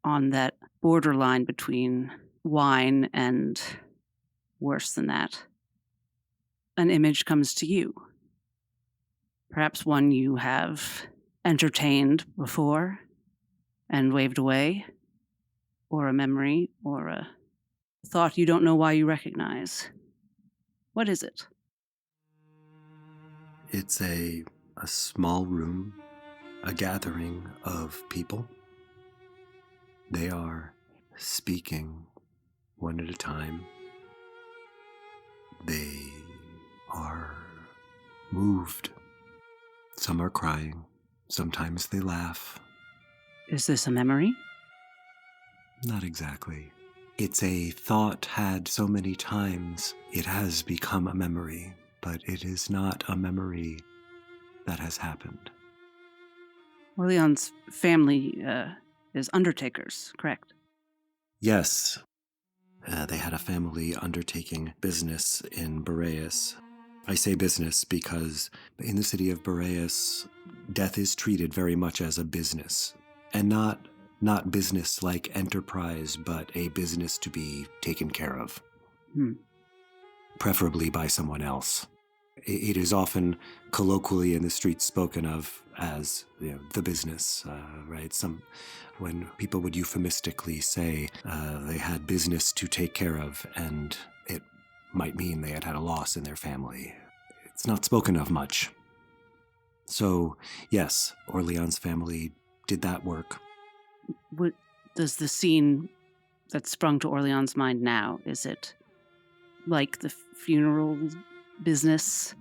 on that borderline between wine and worse than that. An image comes to you. Perhaps one you have entertained before and waved away, or a memory, or a thought you don't know why you recognize. What is it? It's a small room, a gathering of people. They are speaking one at a time. They are moved. Some are crying. Sometimes they laugh. Is this a memory? Not exactly. It's a thought had so many times, it has become a memory, but it is not a memory that has happened. OrLeon's family is undertakers, correct? Yes, they had a family undertaking business in Boreas. I say business because in the city of Boreas, death is treated very much as a business, and not business like enterprise, but a business to be taken care of, preferably by someone else. It is often colloquially in the streets spoken of as the business, right? When people would euphemistically say they had business to take care of, and it might mean they had had a loss in their family. It's not spoken of much. So, yes, OrLeon's family did that work. What does the scene that sprung to OrLeon's mind now, is it like the funeral business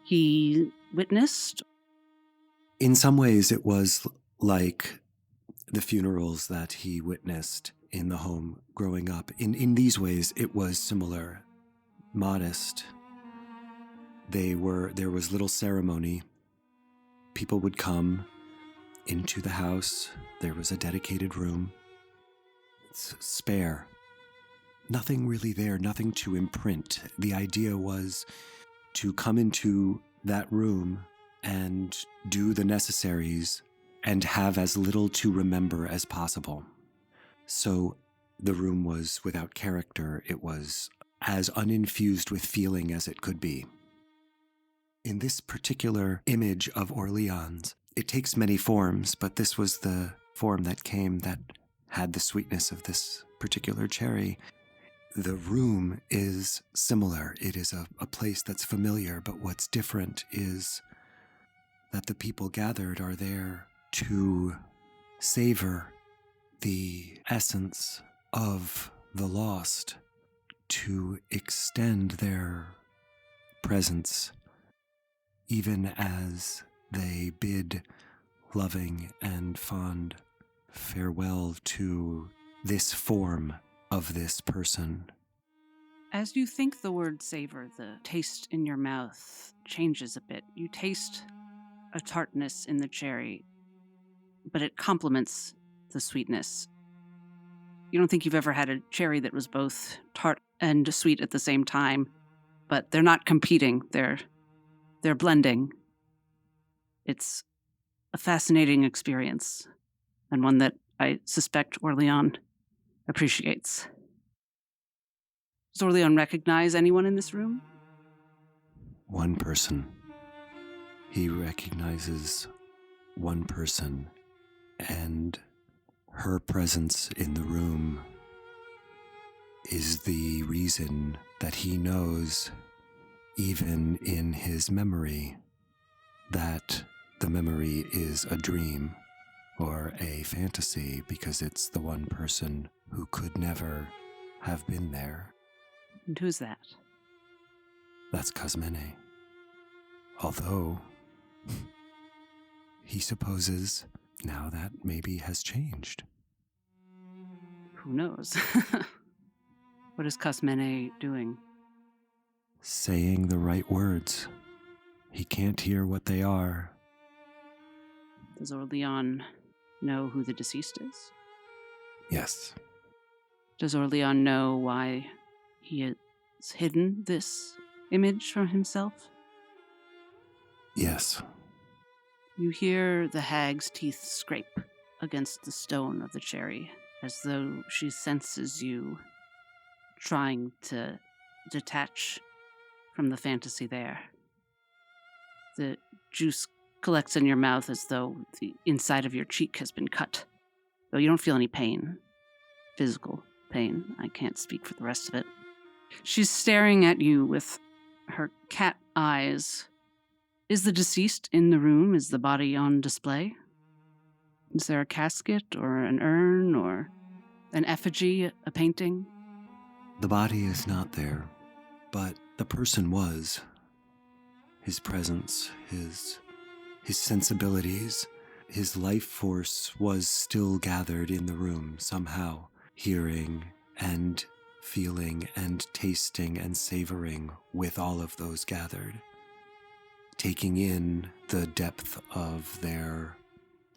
he witnessed? In some ways, it was like the funerals that he witnessed in the home growing up. In these ways, it was similar. Modest. There was little ceremony. People would come into the house. There was a dedicated room. It's spare. Nothing really there, nothing to imprint. The idea was to come into that room and do the necessaries and have as little to remember as possible. So the room was without character. It was as uninfused with feeling as it could be. In this particular image of OrLeon's, it takes many forms, but this was the form that came that had the sweetness of this particular cherry. The room is similar. It is a place that's familiar, but what's different is that the people gathered are there to savor the essence of the lost, to extend their presence even as they bid loving and fond farewell to this form of this person. As you think the word savor, the taste in your mouth changes a bit. You taste a tartness in the cherry, but it complements the sweetness. You don't think you've ever had a cherry that was both tart and sweet at the same time, but they're not competing. They're blending. It's a fascinating experience, and one that I suspect OrLeon appreciates. Does OrLeon recognize anyone in this room? One person. He recognizes one person, and her presence in the room is the reason that he knows, even in his memory, that the memory is a dream or a fantasy, because it's the one person who could never have been there. And who's that? That's Cosmene. Although, he supposes now that maybe has changed. Who knows? What is Cosmene doing? Saying the right words. He can't hear what they are. Does OrLeon know who the deceased is? Yes. Does OrLeon know why he has hidden this image from himself? Yes. You hear the hag's teeth scrape against the stone of the cherry, as though she senses you trying to detach from the fantasy there. The juice collects in your mouth as though the inside of your cheek has been cut, though you don't feel any pain. Physical pain. I can't speak for the rest of it. She's staring at you with her cat eyes. Is the deceased in the room? Is the body on display? Is there a casket or an urn or an effigy, a painting? The body is not there, but the person was. His presence, his sensibilities, his life force was still gathered in the room somehow, hearing and feeling and tasting and savoring with all of those gathered, taking in the depth of their,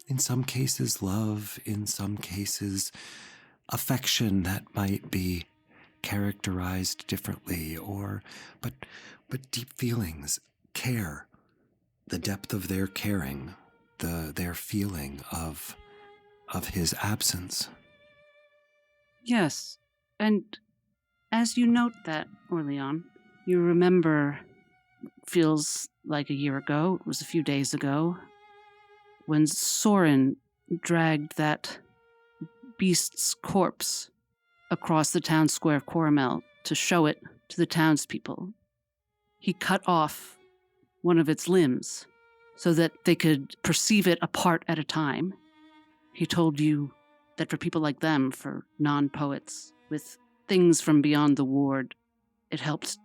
in some cases, love, in some cases, affection that might be characterized differently, but deep feelings, care, the depth of their caring, their feeling of his absence. Yes, and as you note that, OrLeon, you remember, feels like a year ago, it was a few days ago, when Soren dragged that beast's corpse across the town square of Coromel to show it to the townspeople. He cut off one of its limbs so that they could perceive it a part at a time. He told you that for people like them, for non-poets, with things from beyond the ward, it helped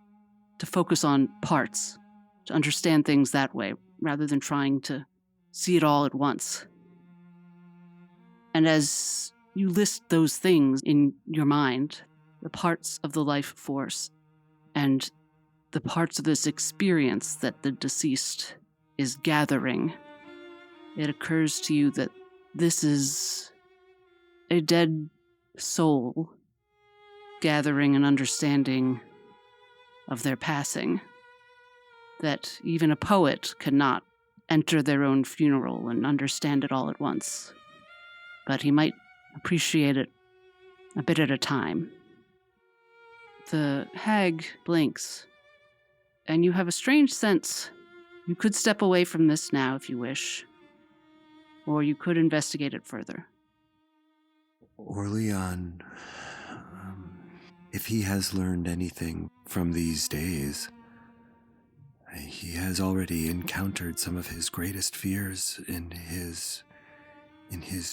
to focus on parts, to understand things that way, rather than trying to see it all at once. And as you list those things in your mind, the parts of the life force and the parts of this experience that the deceased is gathering, it occurs to you that this is a dead soul gathering an understanding of their passing, that even a poet cannot enter their own funeral and understand it all at once, but he might appreciate it a bit at a time. The hag blinks, and you have a strange sense. You could step away from this now if you wish, or you could investigate it further. OrLeon, if he has learned anything from these days, he has already encountered some of his greatest fears in his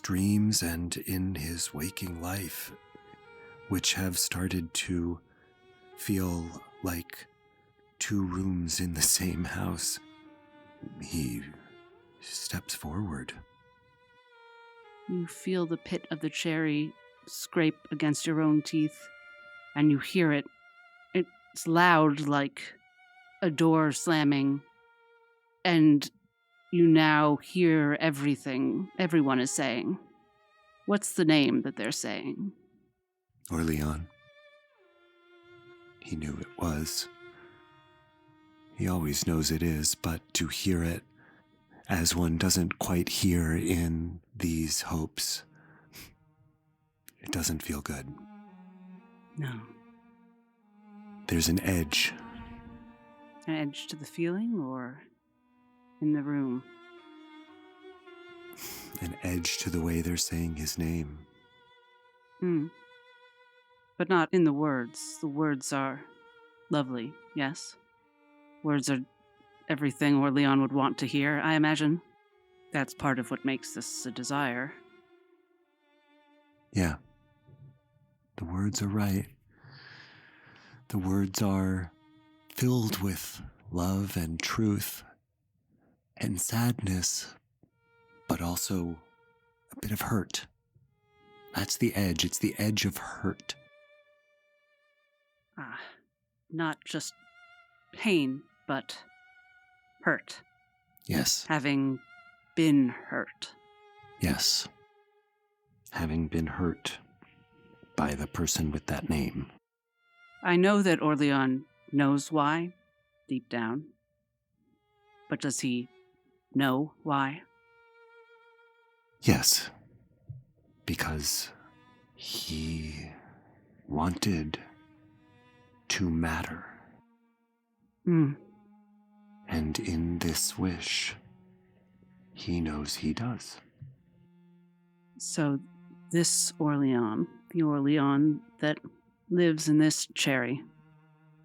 dreams and in his waking life, which have started to feel like two rooms in the same house. He steps forward. You feel the pit of the cherry scrape against your own teeth, and you hear it. It's loud, like a door slamming, and you now hear everything everyone is saying. What's the name that they're saying? OrLeon. He knew it was. He always knows it is, but to hear it as one doesn't quite hear in these hopes, it doesn't feel good. No. There's an edge. An edge to the feeling or in the room? An edge to the way they're saying his name. But not in the words. The words are lovely, yes? Words are everything OrLeon would want to hear, I imagine. That's part of what makes this a desire. Yeah. The words are right. The words are filled with love and truth and sadness, but also a bit of hurt. That's the edge. It's the edge of hurt. Not just pain, but hurt. Yes. Having been hurt. Yes. Having been hurt by the person with that name. I know that OrLeon knows why, deep down. But does he know why? Yes. Because he wanted to matter. And in this wish, he knows he does. So this OrLeon, the OrLeon that lives in this cherry,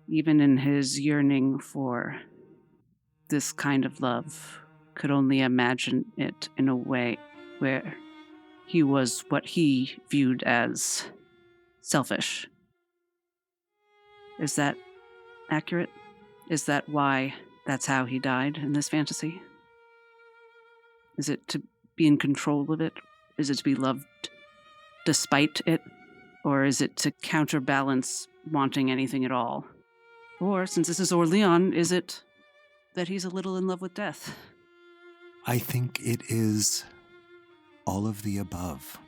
even in his yearning for this kind of love, could only imagine it in a way where he was what he viewed as selfish. Is that accurate? Is that why that's how he died in this fantasy? Is it to be in control of it? Is it to be loved despite it? Or is it to counterbalance wanting anything at all? Or, since this is OrLeon, is it that he's a little in love with death? I think it is all of the above.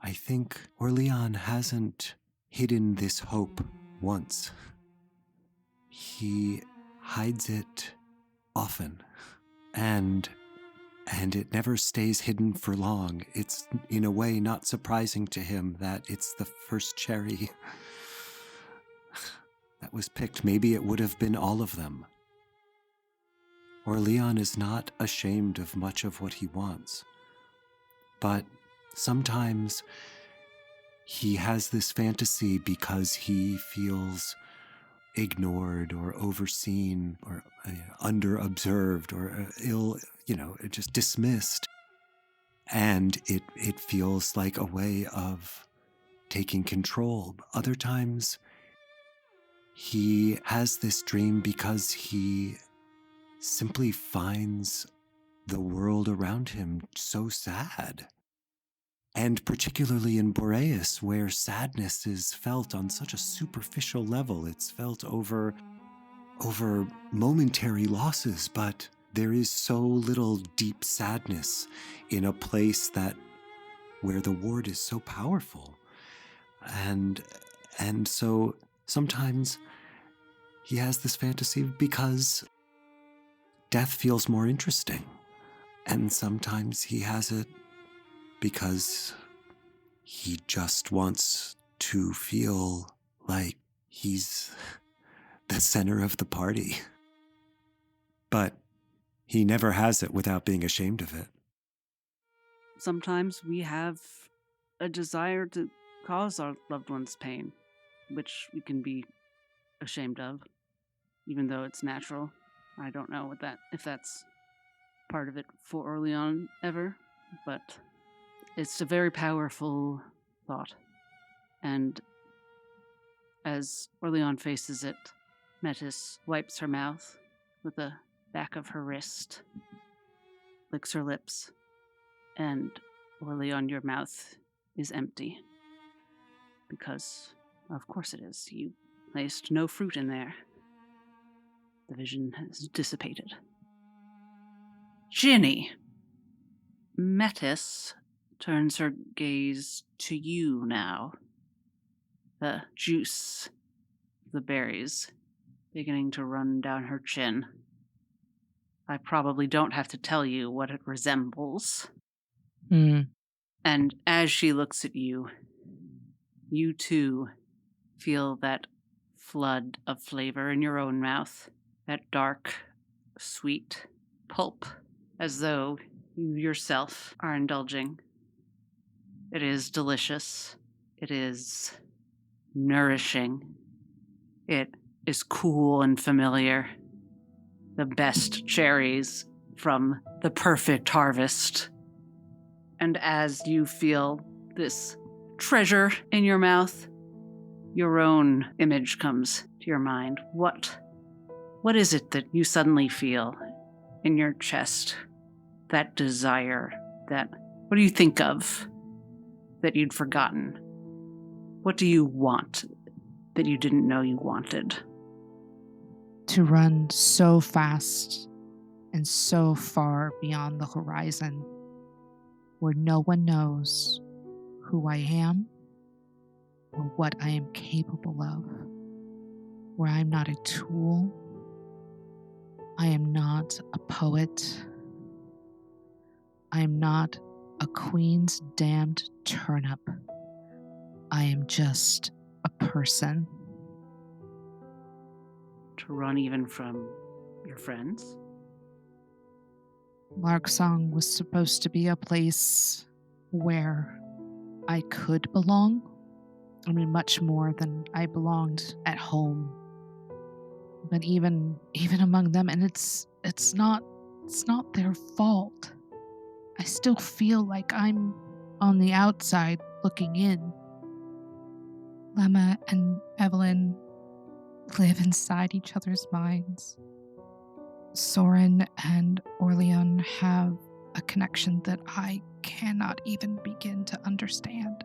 I think OrLeon hasn't hidden this hope once. He hides it often, and it never stays hidden for long. It's, in a way, not surprising to him that it's the first cherry that was picked. Maybe it would have been all of them. OrLeon is not ashamed of much of what he wants, but sometimes he has this fantasy because he feels ignored or overseen or under-observed or just dismissed. And it feels like a way of taking control. Other times, he has this dream because he simply finds the world around him so sad. And particularly in Boreas, where sadness is felt on such a superficial level. It's felt over momentary losses, but there is so little deep sadness in a place where the ward is so powerful. And so sometimes he has this fantasy because death feels more interesting. And sometimes he has it because he just wants to feel like he's the center of the party. But he never has it without being ashamed of it. Sometimes we have a desire to cause our loved ones pain, which we can be ashamed of, even though it's natural. I don't know if that's part of it for OrLeon ever, but it's a very powerful thought. And as OrLeon faces it, Metis wipes her mouth with the back of her wrist, licks her lips, and OrLeon, your mouth is empty. Because, of course it is. You placed no fruit in there. The vision has dissipated. Ginny! Metis turns her gaze to you now. The juice of the berries beginning to run down her chin. I probably don't have to tell you what it resembles. And as she looks at you, you too feel that flood of flavor in your own mouth, that dark, sweet pulp, as though you yourself are indulging. It is delicious. It is nourishing. It is cool and familiar. The best cherries from the perfect harvest. And as you feel this treasure in your mouth, your own image comes to your mind. What is it that you suddenly feel in your chest? That desire, what do you think of that you'd forgotten? What do you want that you didn't know you wanted? To run so fast and so far beyond the horizon, where no one knows who I am or what I am capable of, where I'm not a tool, I am not a poet, I am not a queen's damned turnip, I am just a person. To run even from your friends? Markson was supposed to be a place where I could belong. I mean, much more than I belonged at home. But even among them, and it's not their fault. I still feel like I'm on the outside looking in. Lemma and Evelyn live inside each other's minds. Soren and OrLeon have a connection that I cannot even begin to understand.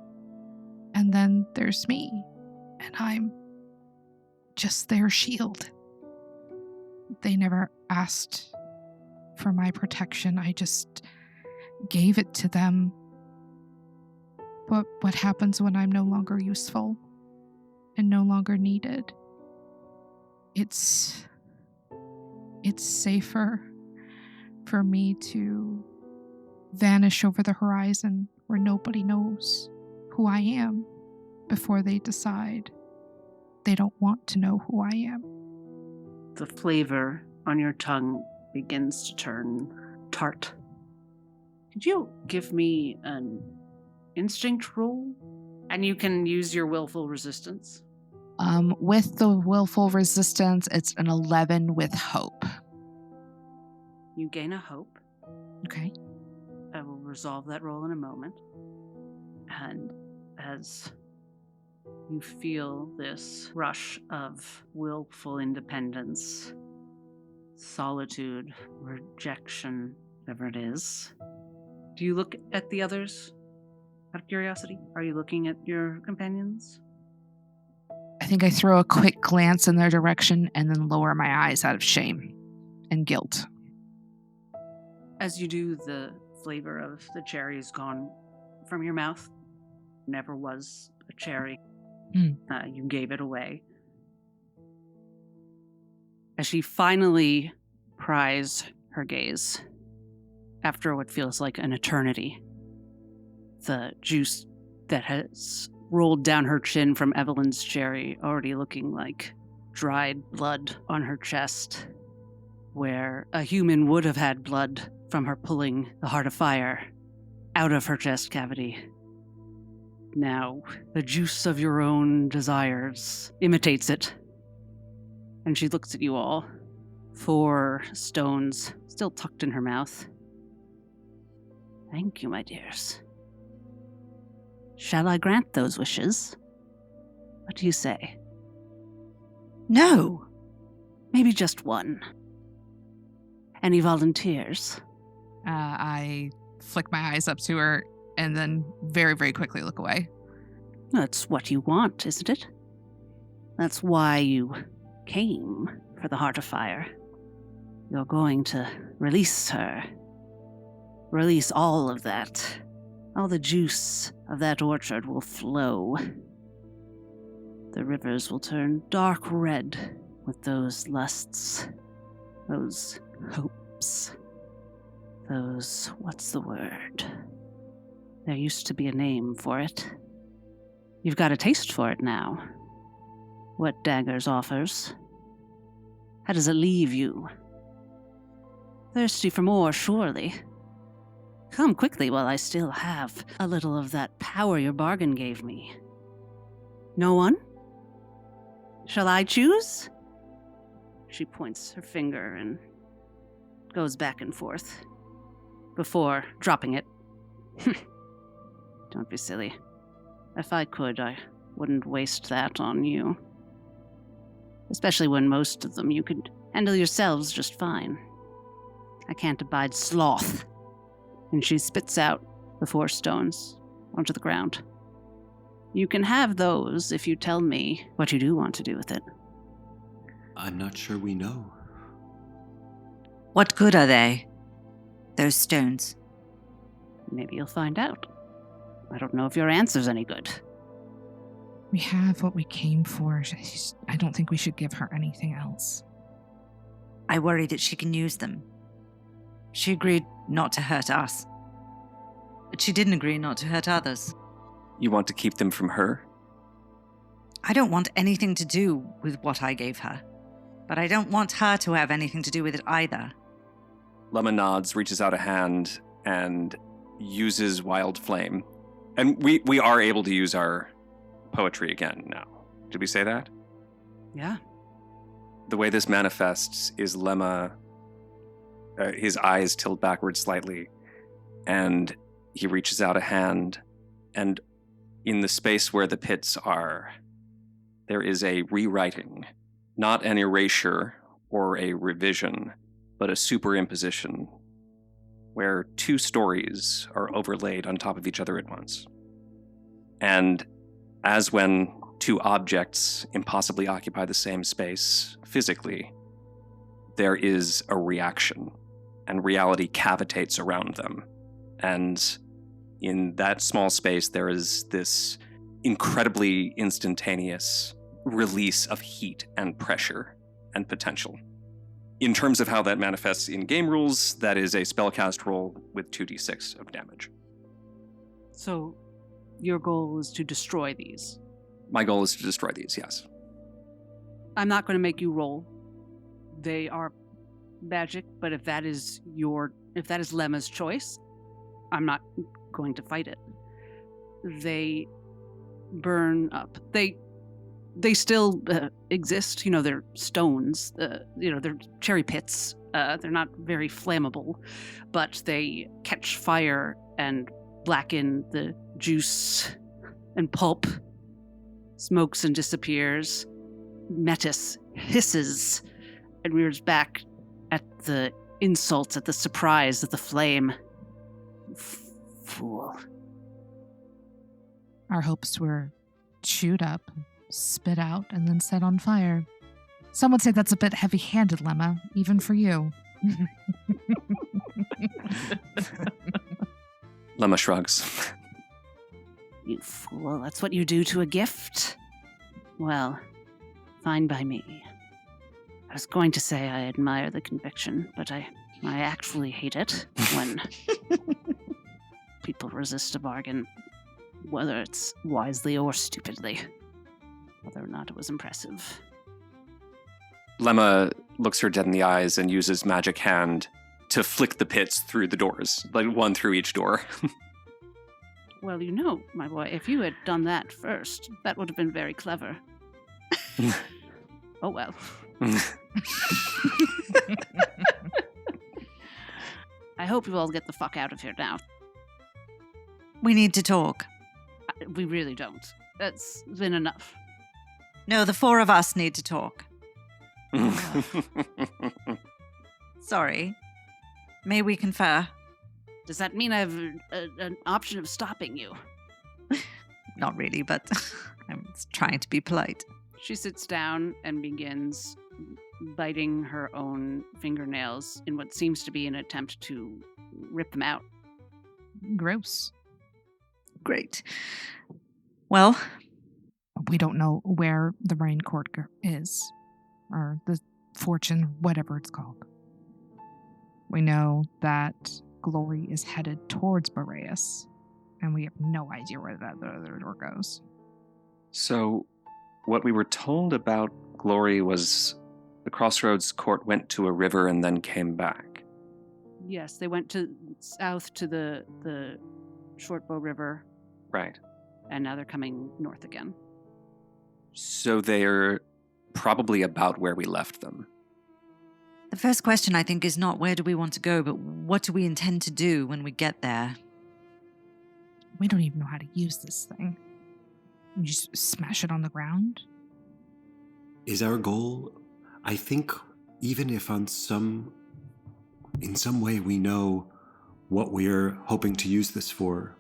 And then there's me, and I'm just their shield. They never asked for my protection. I just gave it to them. But what happens when I'm no longer useful and no longer needed? It's safer for me to vanish over the horizon where nobody knows who I am before they decide they don't want to know who I am. The flavor on your tongue begins to turn tart. Could you give me an instinct roll? And you can use your willful resistance. With the willful resistance, it's an 11 with hope. You gain a hope. Okay. I will resolve that roll in a moment. And as you feel this rush of willful independence, solitude, rejection, whatever it is, do you look at the others out of curiosity? Are you looking at your companions? I think I throw a quick glance in their direction and then lower my eyes out of shame and guilt. As you do, the flavor of the cherry is gone from your mouth. Never was a cherry. You gave it away. As she finally pries her gaze, after what feels like an eternity, the juice that has rolled down her chin from Evelyn's cherry, already looking like dried blood on her chest, where a human would have had blood from her pulling the Heart Afire out of her chest cavity. Now, the juice of your own desires imitates it. And she looks at you all. 4 stones still tucked in her mouth. Thank you, my dears. Shall I grant those wishes? What do you say? No. Maybe just one. Any volunteers? I flick my eyes up to her and then very, very quickly look away. That's what you want, isn't it? That's why you came for the Heart Afire. You're going to release her. Release all of that. All the juice of that orchard will flow. The rivers will turn dark red with those lusts, those hopes, those, what's the word? There used to be a name for it. You've got a taste for it now. What Daggers offers. How does it leave you? Thirsty for more, surely. Come quickly while I still have a little of that power your bargain gave me. No one? Shall I choose? She points her finger and goes back and forth, before dropping it. Don't be silly. If I could, I wouldn't waste that on you. Especially when most of them you could handle yourselves just fine. I can't abide sloth. And she spits out the 4 stones onto the ground. You can have those if you tell me what you do want to do with it. I'm not sure we know. What good are they? Those stones. Maybe you'll find out. I don't know if your answer's any good. We have what we came for. I don't think we should give her anything else. I worry that she can use them. She agreed not to hurt us. But she didn't agree not to hurt others. You want to keep them from her? I don't want anything to do with what I gave her. But I don't want her to have anything to do with it either. Lemma nods, reaches out a hand, and uses Wild Flame. And we are able to use our poetry again now. Did we say that? Yeah. The way this manifests is Lemma, his eyes tilt backwards slightly, and he reaches out a hand, and in the space where the pits are, there is a rewriting, not an erasure or a revision, but a superimposition, where 2 stories are overlaid on top of each other at once. And as when 2 objects impossibly occupy the same space physically, there is a reaction, and reality cavitates around them. And in that small space, there is this incredibly instantaneous release of heat and pressure and potential. In terms of how that manifests in game rules, that is a spellcast roll with 2d6 of damage. So, your goal is to destroy these. My goal is to destroy these, yes. I'm not going to make you roll. They are magic, but if that is Lemma's choice, I'm not going to fight it. They burn up. They still exist. They're stones. They're cherry pits. They're not very flammable, but they catch fire and blacken the juice and pulp. Smokes and disappears. Metis hisses and rears back at the insults, at the surprise, at the flame. Fool. Our hopes were chewed up, spit out, and then set on fire. Some would say that's a bit heavy-handed, Lemma, even for you. Lemma shrugs. You fool, that's what you do to a gift? Well, fine by me. I was going to say I admire the conviction, but I actually hate it when people resist a bargain, whether it's wisely or stupidly. Whether or not it was impressive. Lemma looks her dead in the eyes and uses Magic Hand to flick the pits through the doors, like one through each door. Well, my boy, if you had done that first, that would have been very clever. Oh, well. I hope you all get the fuck out of here now. We need to talk. We really don't. That's been enough. No, the four of us need to talk. Sorry. May we confer? Does that mean I have an option of stopping you? Not really, but I'm trying to be polite. She sits down and begins biting her own fingernails in what seems to be an attempt to rip them out. Gross. Great. Well, We don't know where the Rain Court is, or the Fortune, whatever it's called. We know that Glory is headed towards Boreas, and we have no idea where that other door goes. So, what we were told about Glory was the Crossroads Court went to a river and then came back. Yes, they went south to the Shortbow River. Right. And now they're coming north again. So they're probably about where we left them. the first question, I think, is not where do we want to go, but what do we intend to do when we get there? We don't even know how to use this thing. You just smash it on the ground? Is our goal, I think, even if in some way we know what we're hoping to use this for,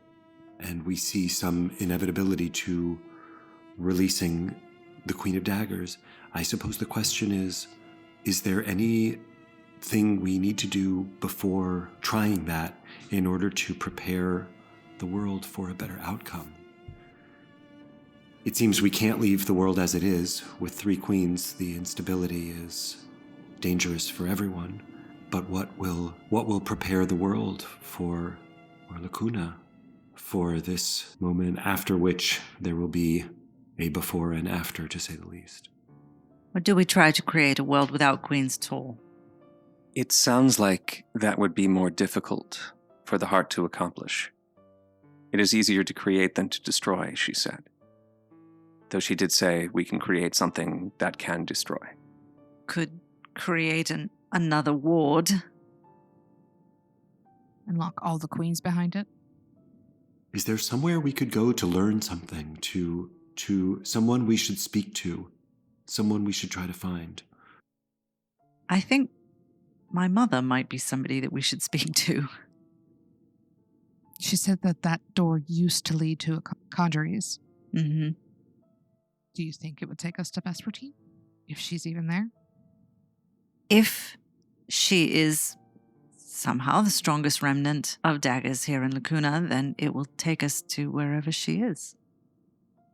and we see some inevitability to releasing the Queen of Daggers, I suppose the question is there anything we need to do before trying that in order to prepare the world for a better outcome? It seems we can't leave the world as it is. With 3 queens, the instability is dangerous for everyone. But what will prepare the world for Lacuna, for this moment after which there will be a before and after, to say the least? Or do we try to create a world without queens at all? It sounds like that would be more difficult for the heart to accomplish. It is easier to create than to destroy, she said. Though she did say we can create something that can destroy. Could create another ward. And lock all the queens behind it? Is there somewhere we could go to learn something, to someone we should speak to, someone we should try to find? I think my mother might be somebody that we should speak to. She said that door used to lead to a Conjuries. Mm-hmm. Do you think it would take us to Vespertine? If she's even there? If she is somehow the strongest remnant of daggers here in Lacuna, then it will take us to wherever she is.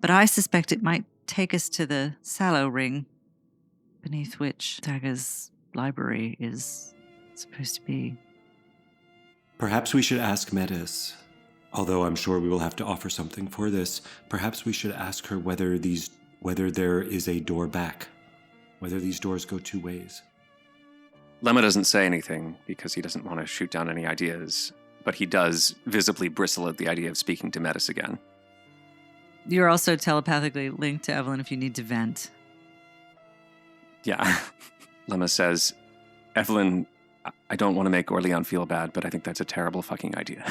But I suspect it might take us to the Sallow Ring, beneath which Daggers' library is supposed to be. Perhaps we should ask Metis, although I'm sure we will have to offer something for this. Perhaps we should ask her whether there is a door back, whether these doors go 2 ways. Lemma doesn't say anything because he doesn't want to shoot down any ideas, but he does visibly bristle at the idea of speaking to Metis again. You're also telepathically linked to Evelyn if you need to vent. Yeah. Lemma says, Evelyn, I don't want to make OrLeon feel bad, but I think that's a terrible fucking idea.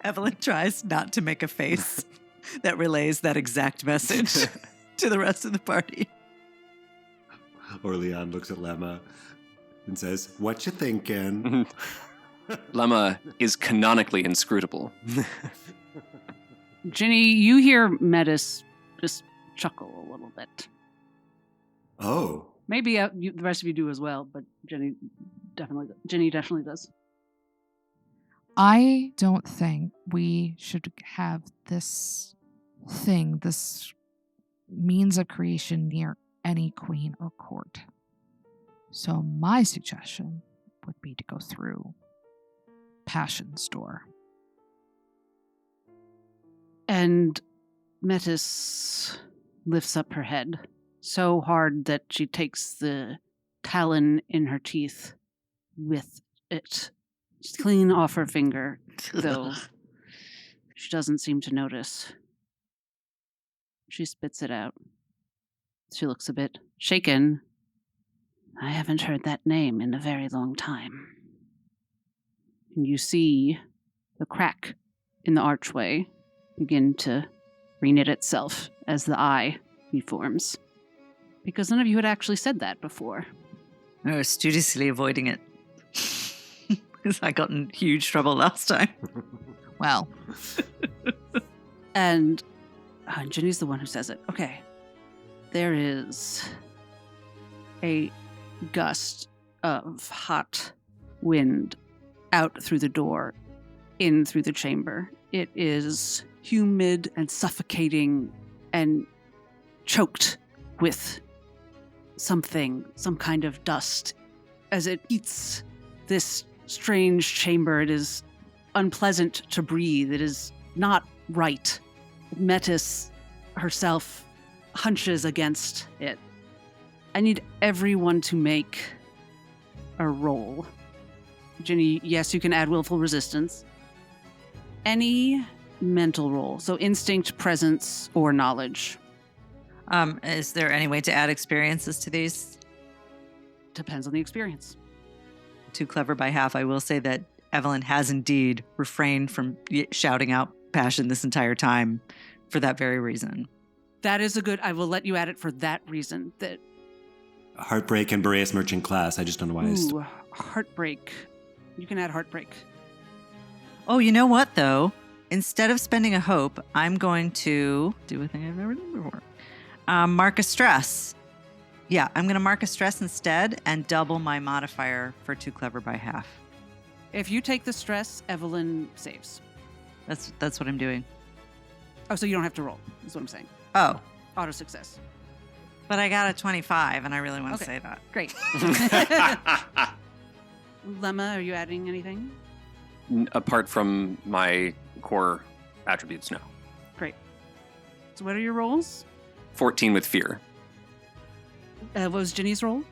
Evelyn tries not to make a face that relays that exact message to the rest of the party. OrLeon looks at Lemma and says, "What you thinking?" Lemma is canonically inscrutable. Ginny, you hear Metis just chuckle a little bit. Oh. Maybe the rest of you do as well, but Ginny definitely does. I don't think we should have this thing, this means of creation near any queen or court. So my suggestion would be to go through Passion's door. And Metis lifts up her head so hard that she takes the talon in her teeth with it clean off her finger, though She doesn't seem to notice. She spits it out. She looks a bit shaken. I haven't heard that name in a very long time. And you see the crack in the archway begin to reknit itself as the eye reforms. Because none of you had actually said that before. I was studiously avoiding it. Because I got in huge trouble last time. Well, And Ginny's the one who says it. Okay. There is a gust of hot wind out through the door, in through the chamber. It is humid and suffocating and choked with some kind of dust. As it eats this strange chamber, it is unpleasant to breathe. It is not right. Metis herself hunches against it. I need everyone to make a roll. Ginny, yes, you can add willful resistance. Any mental roll. So instinct, presence, or knowledge. Is there any way to add experiences to these? Depends on the experience. Too clever by half. I will say that Evelyn has indeed refrained from shouting out passion this entire time for that very reason. That is a good... I will let you add it for that reason. That Heartbreak and Boreas Merchant class. I just don't know why. Ooh, heartbreak. You can add heartbreak. Oh, you know what, though? Instead of spending a hope, I'm going to do a thing I've never done before. Mark a stress. Yeah, I'm going to mark a stress instead and double my modifier for too clever by half. If you take the stress, Evelyn saves. That's what I'm doing. Oh, so you don't have to roll, is what I'm saying. Oh, Auto success. but I got a 25, and I really want to Okay. say that. Great. Lemma, are you adding anything? Apart from my core attributes, no. Great. So what are your rolls? 14 with fear. What was Ginny's roll?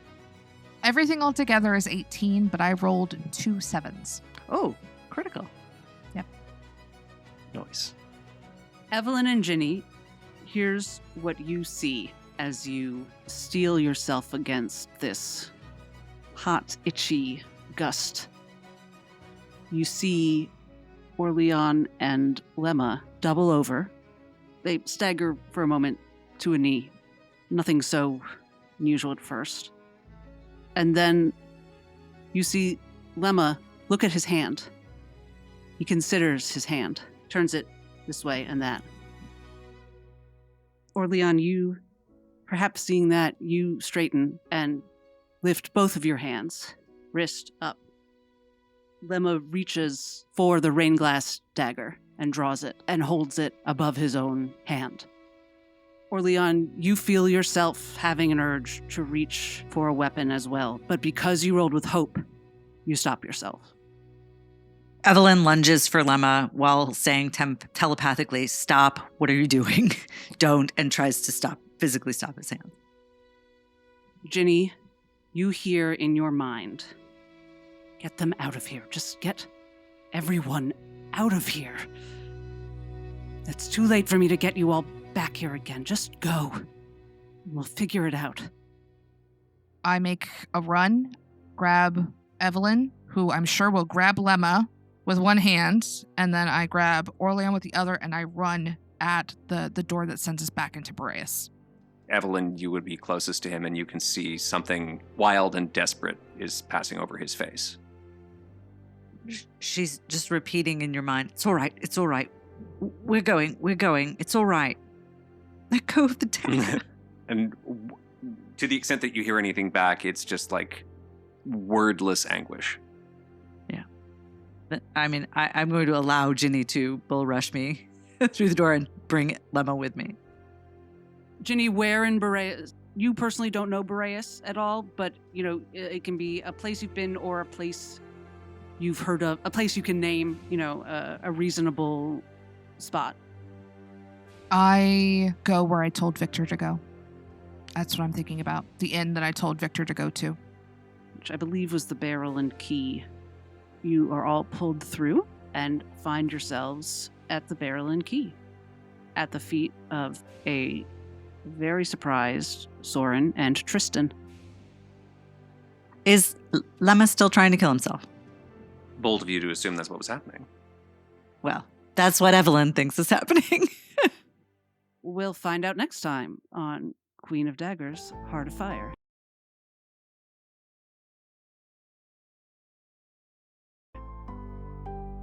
everything altogether is 18, but I rolled 2 7s. Oh, critical. Nice. Evelyn and Ginny, here's what you see as you steel yourself against this hot, itchy gust. You see OrLeon and Lemma double over. They stagger for a moment to a knee. Nothing so unusual at first. And then you see Lemma look at his hand. He considers his hand, turns it this way and that. OrLeon, you, perhaps seeing that, you straighten and lift both of your hands, wrist up. Lemma reaches for the rain glass dagger and draws it and holds it above his own hand. OrLeon, you feel yourself having an urge to reach for a weapon as well, but because you rolled with hope, you stop yourself. Evelyn lunges for Lemma while saying telepathically, "Stop, what are you doing?" "Don't," and tries to physically stop his hand. Ginny, you hear in your mind, "Get them out of here. Just get everyone out of here. It's too late for me to get you all back here again. Just go. We'll figure it out." I make a run, grab Evelyn, who I'm sure will grab Lemma with one hand, and then I grab OrLeon with the other, and I run at the door that sends us back into Boreas. Evelyn, you would be closest to him, and you can see something wild and desperate is passing over his face. She's just repeating in your mind, "It's all right, it's all right. We're going, it's all right. Let go of the dagger." And to the extent that you hear anything back, it's just like wordless anguish. But, I mean, I'm going to allow Ginny to bull rush me through the door and bring Lemma with me. Ginny, where in Boreas? You personally don't know Boreas at all, but, you know, it can be a place you've been or a place you've heard of, a place you can name, you know, a reasonable spot. I go where I told Victor to go. That's what I'm thinking about. The inn that I told Victor to go to. Which I believe was the Barrel and Key. You are all pulled through and find yourselves at the Barrel and Key, at the feet of a very surprised Soren and Tristan. Is Lemma still trying to kill himself? Bold of you to assume that's what was happening. Well, that's what Evelyn thinks is happening. We'll find out next time on Queen of Daggers, Heart Afire.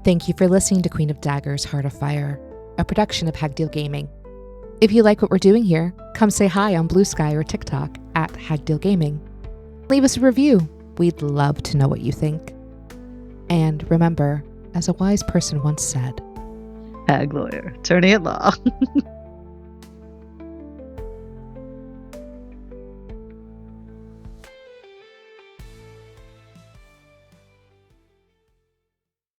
Thank you for listening to Queen of Daggers, Heart Afire, a production of Hagdeal Gaming. If you like what we're doing here, come say hi on Blue Sky or TikTok at Hagdeal Gaming. Leave us a review. We'd love to know what you think. And remember, as a wise person once said, Hag lawyer, attorney at law.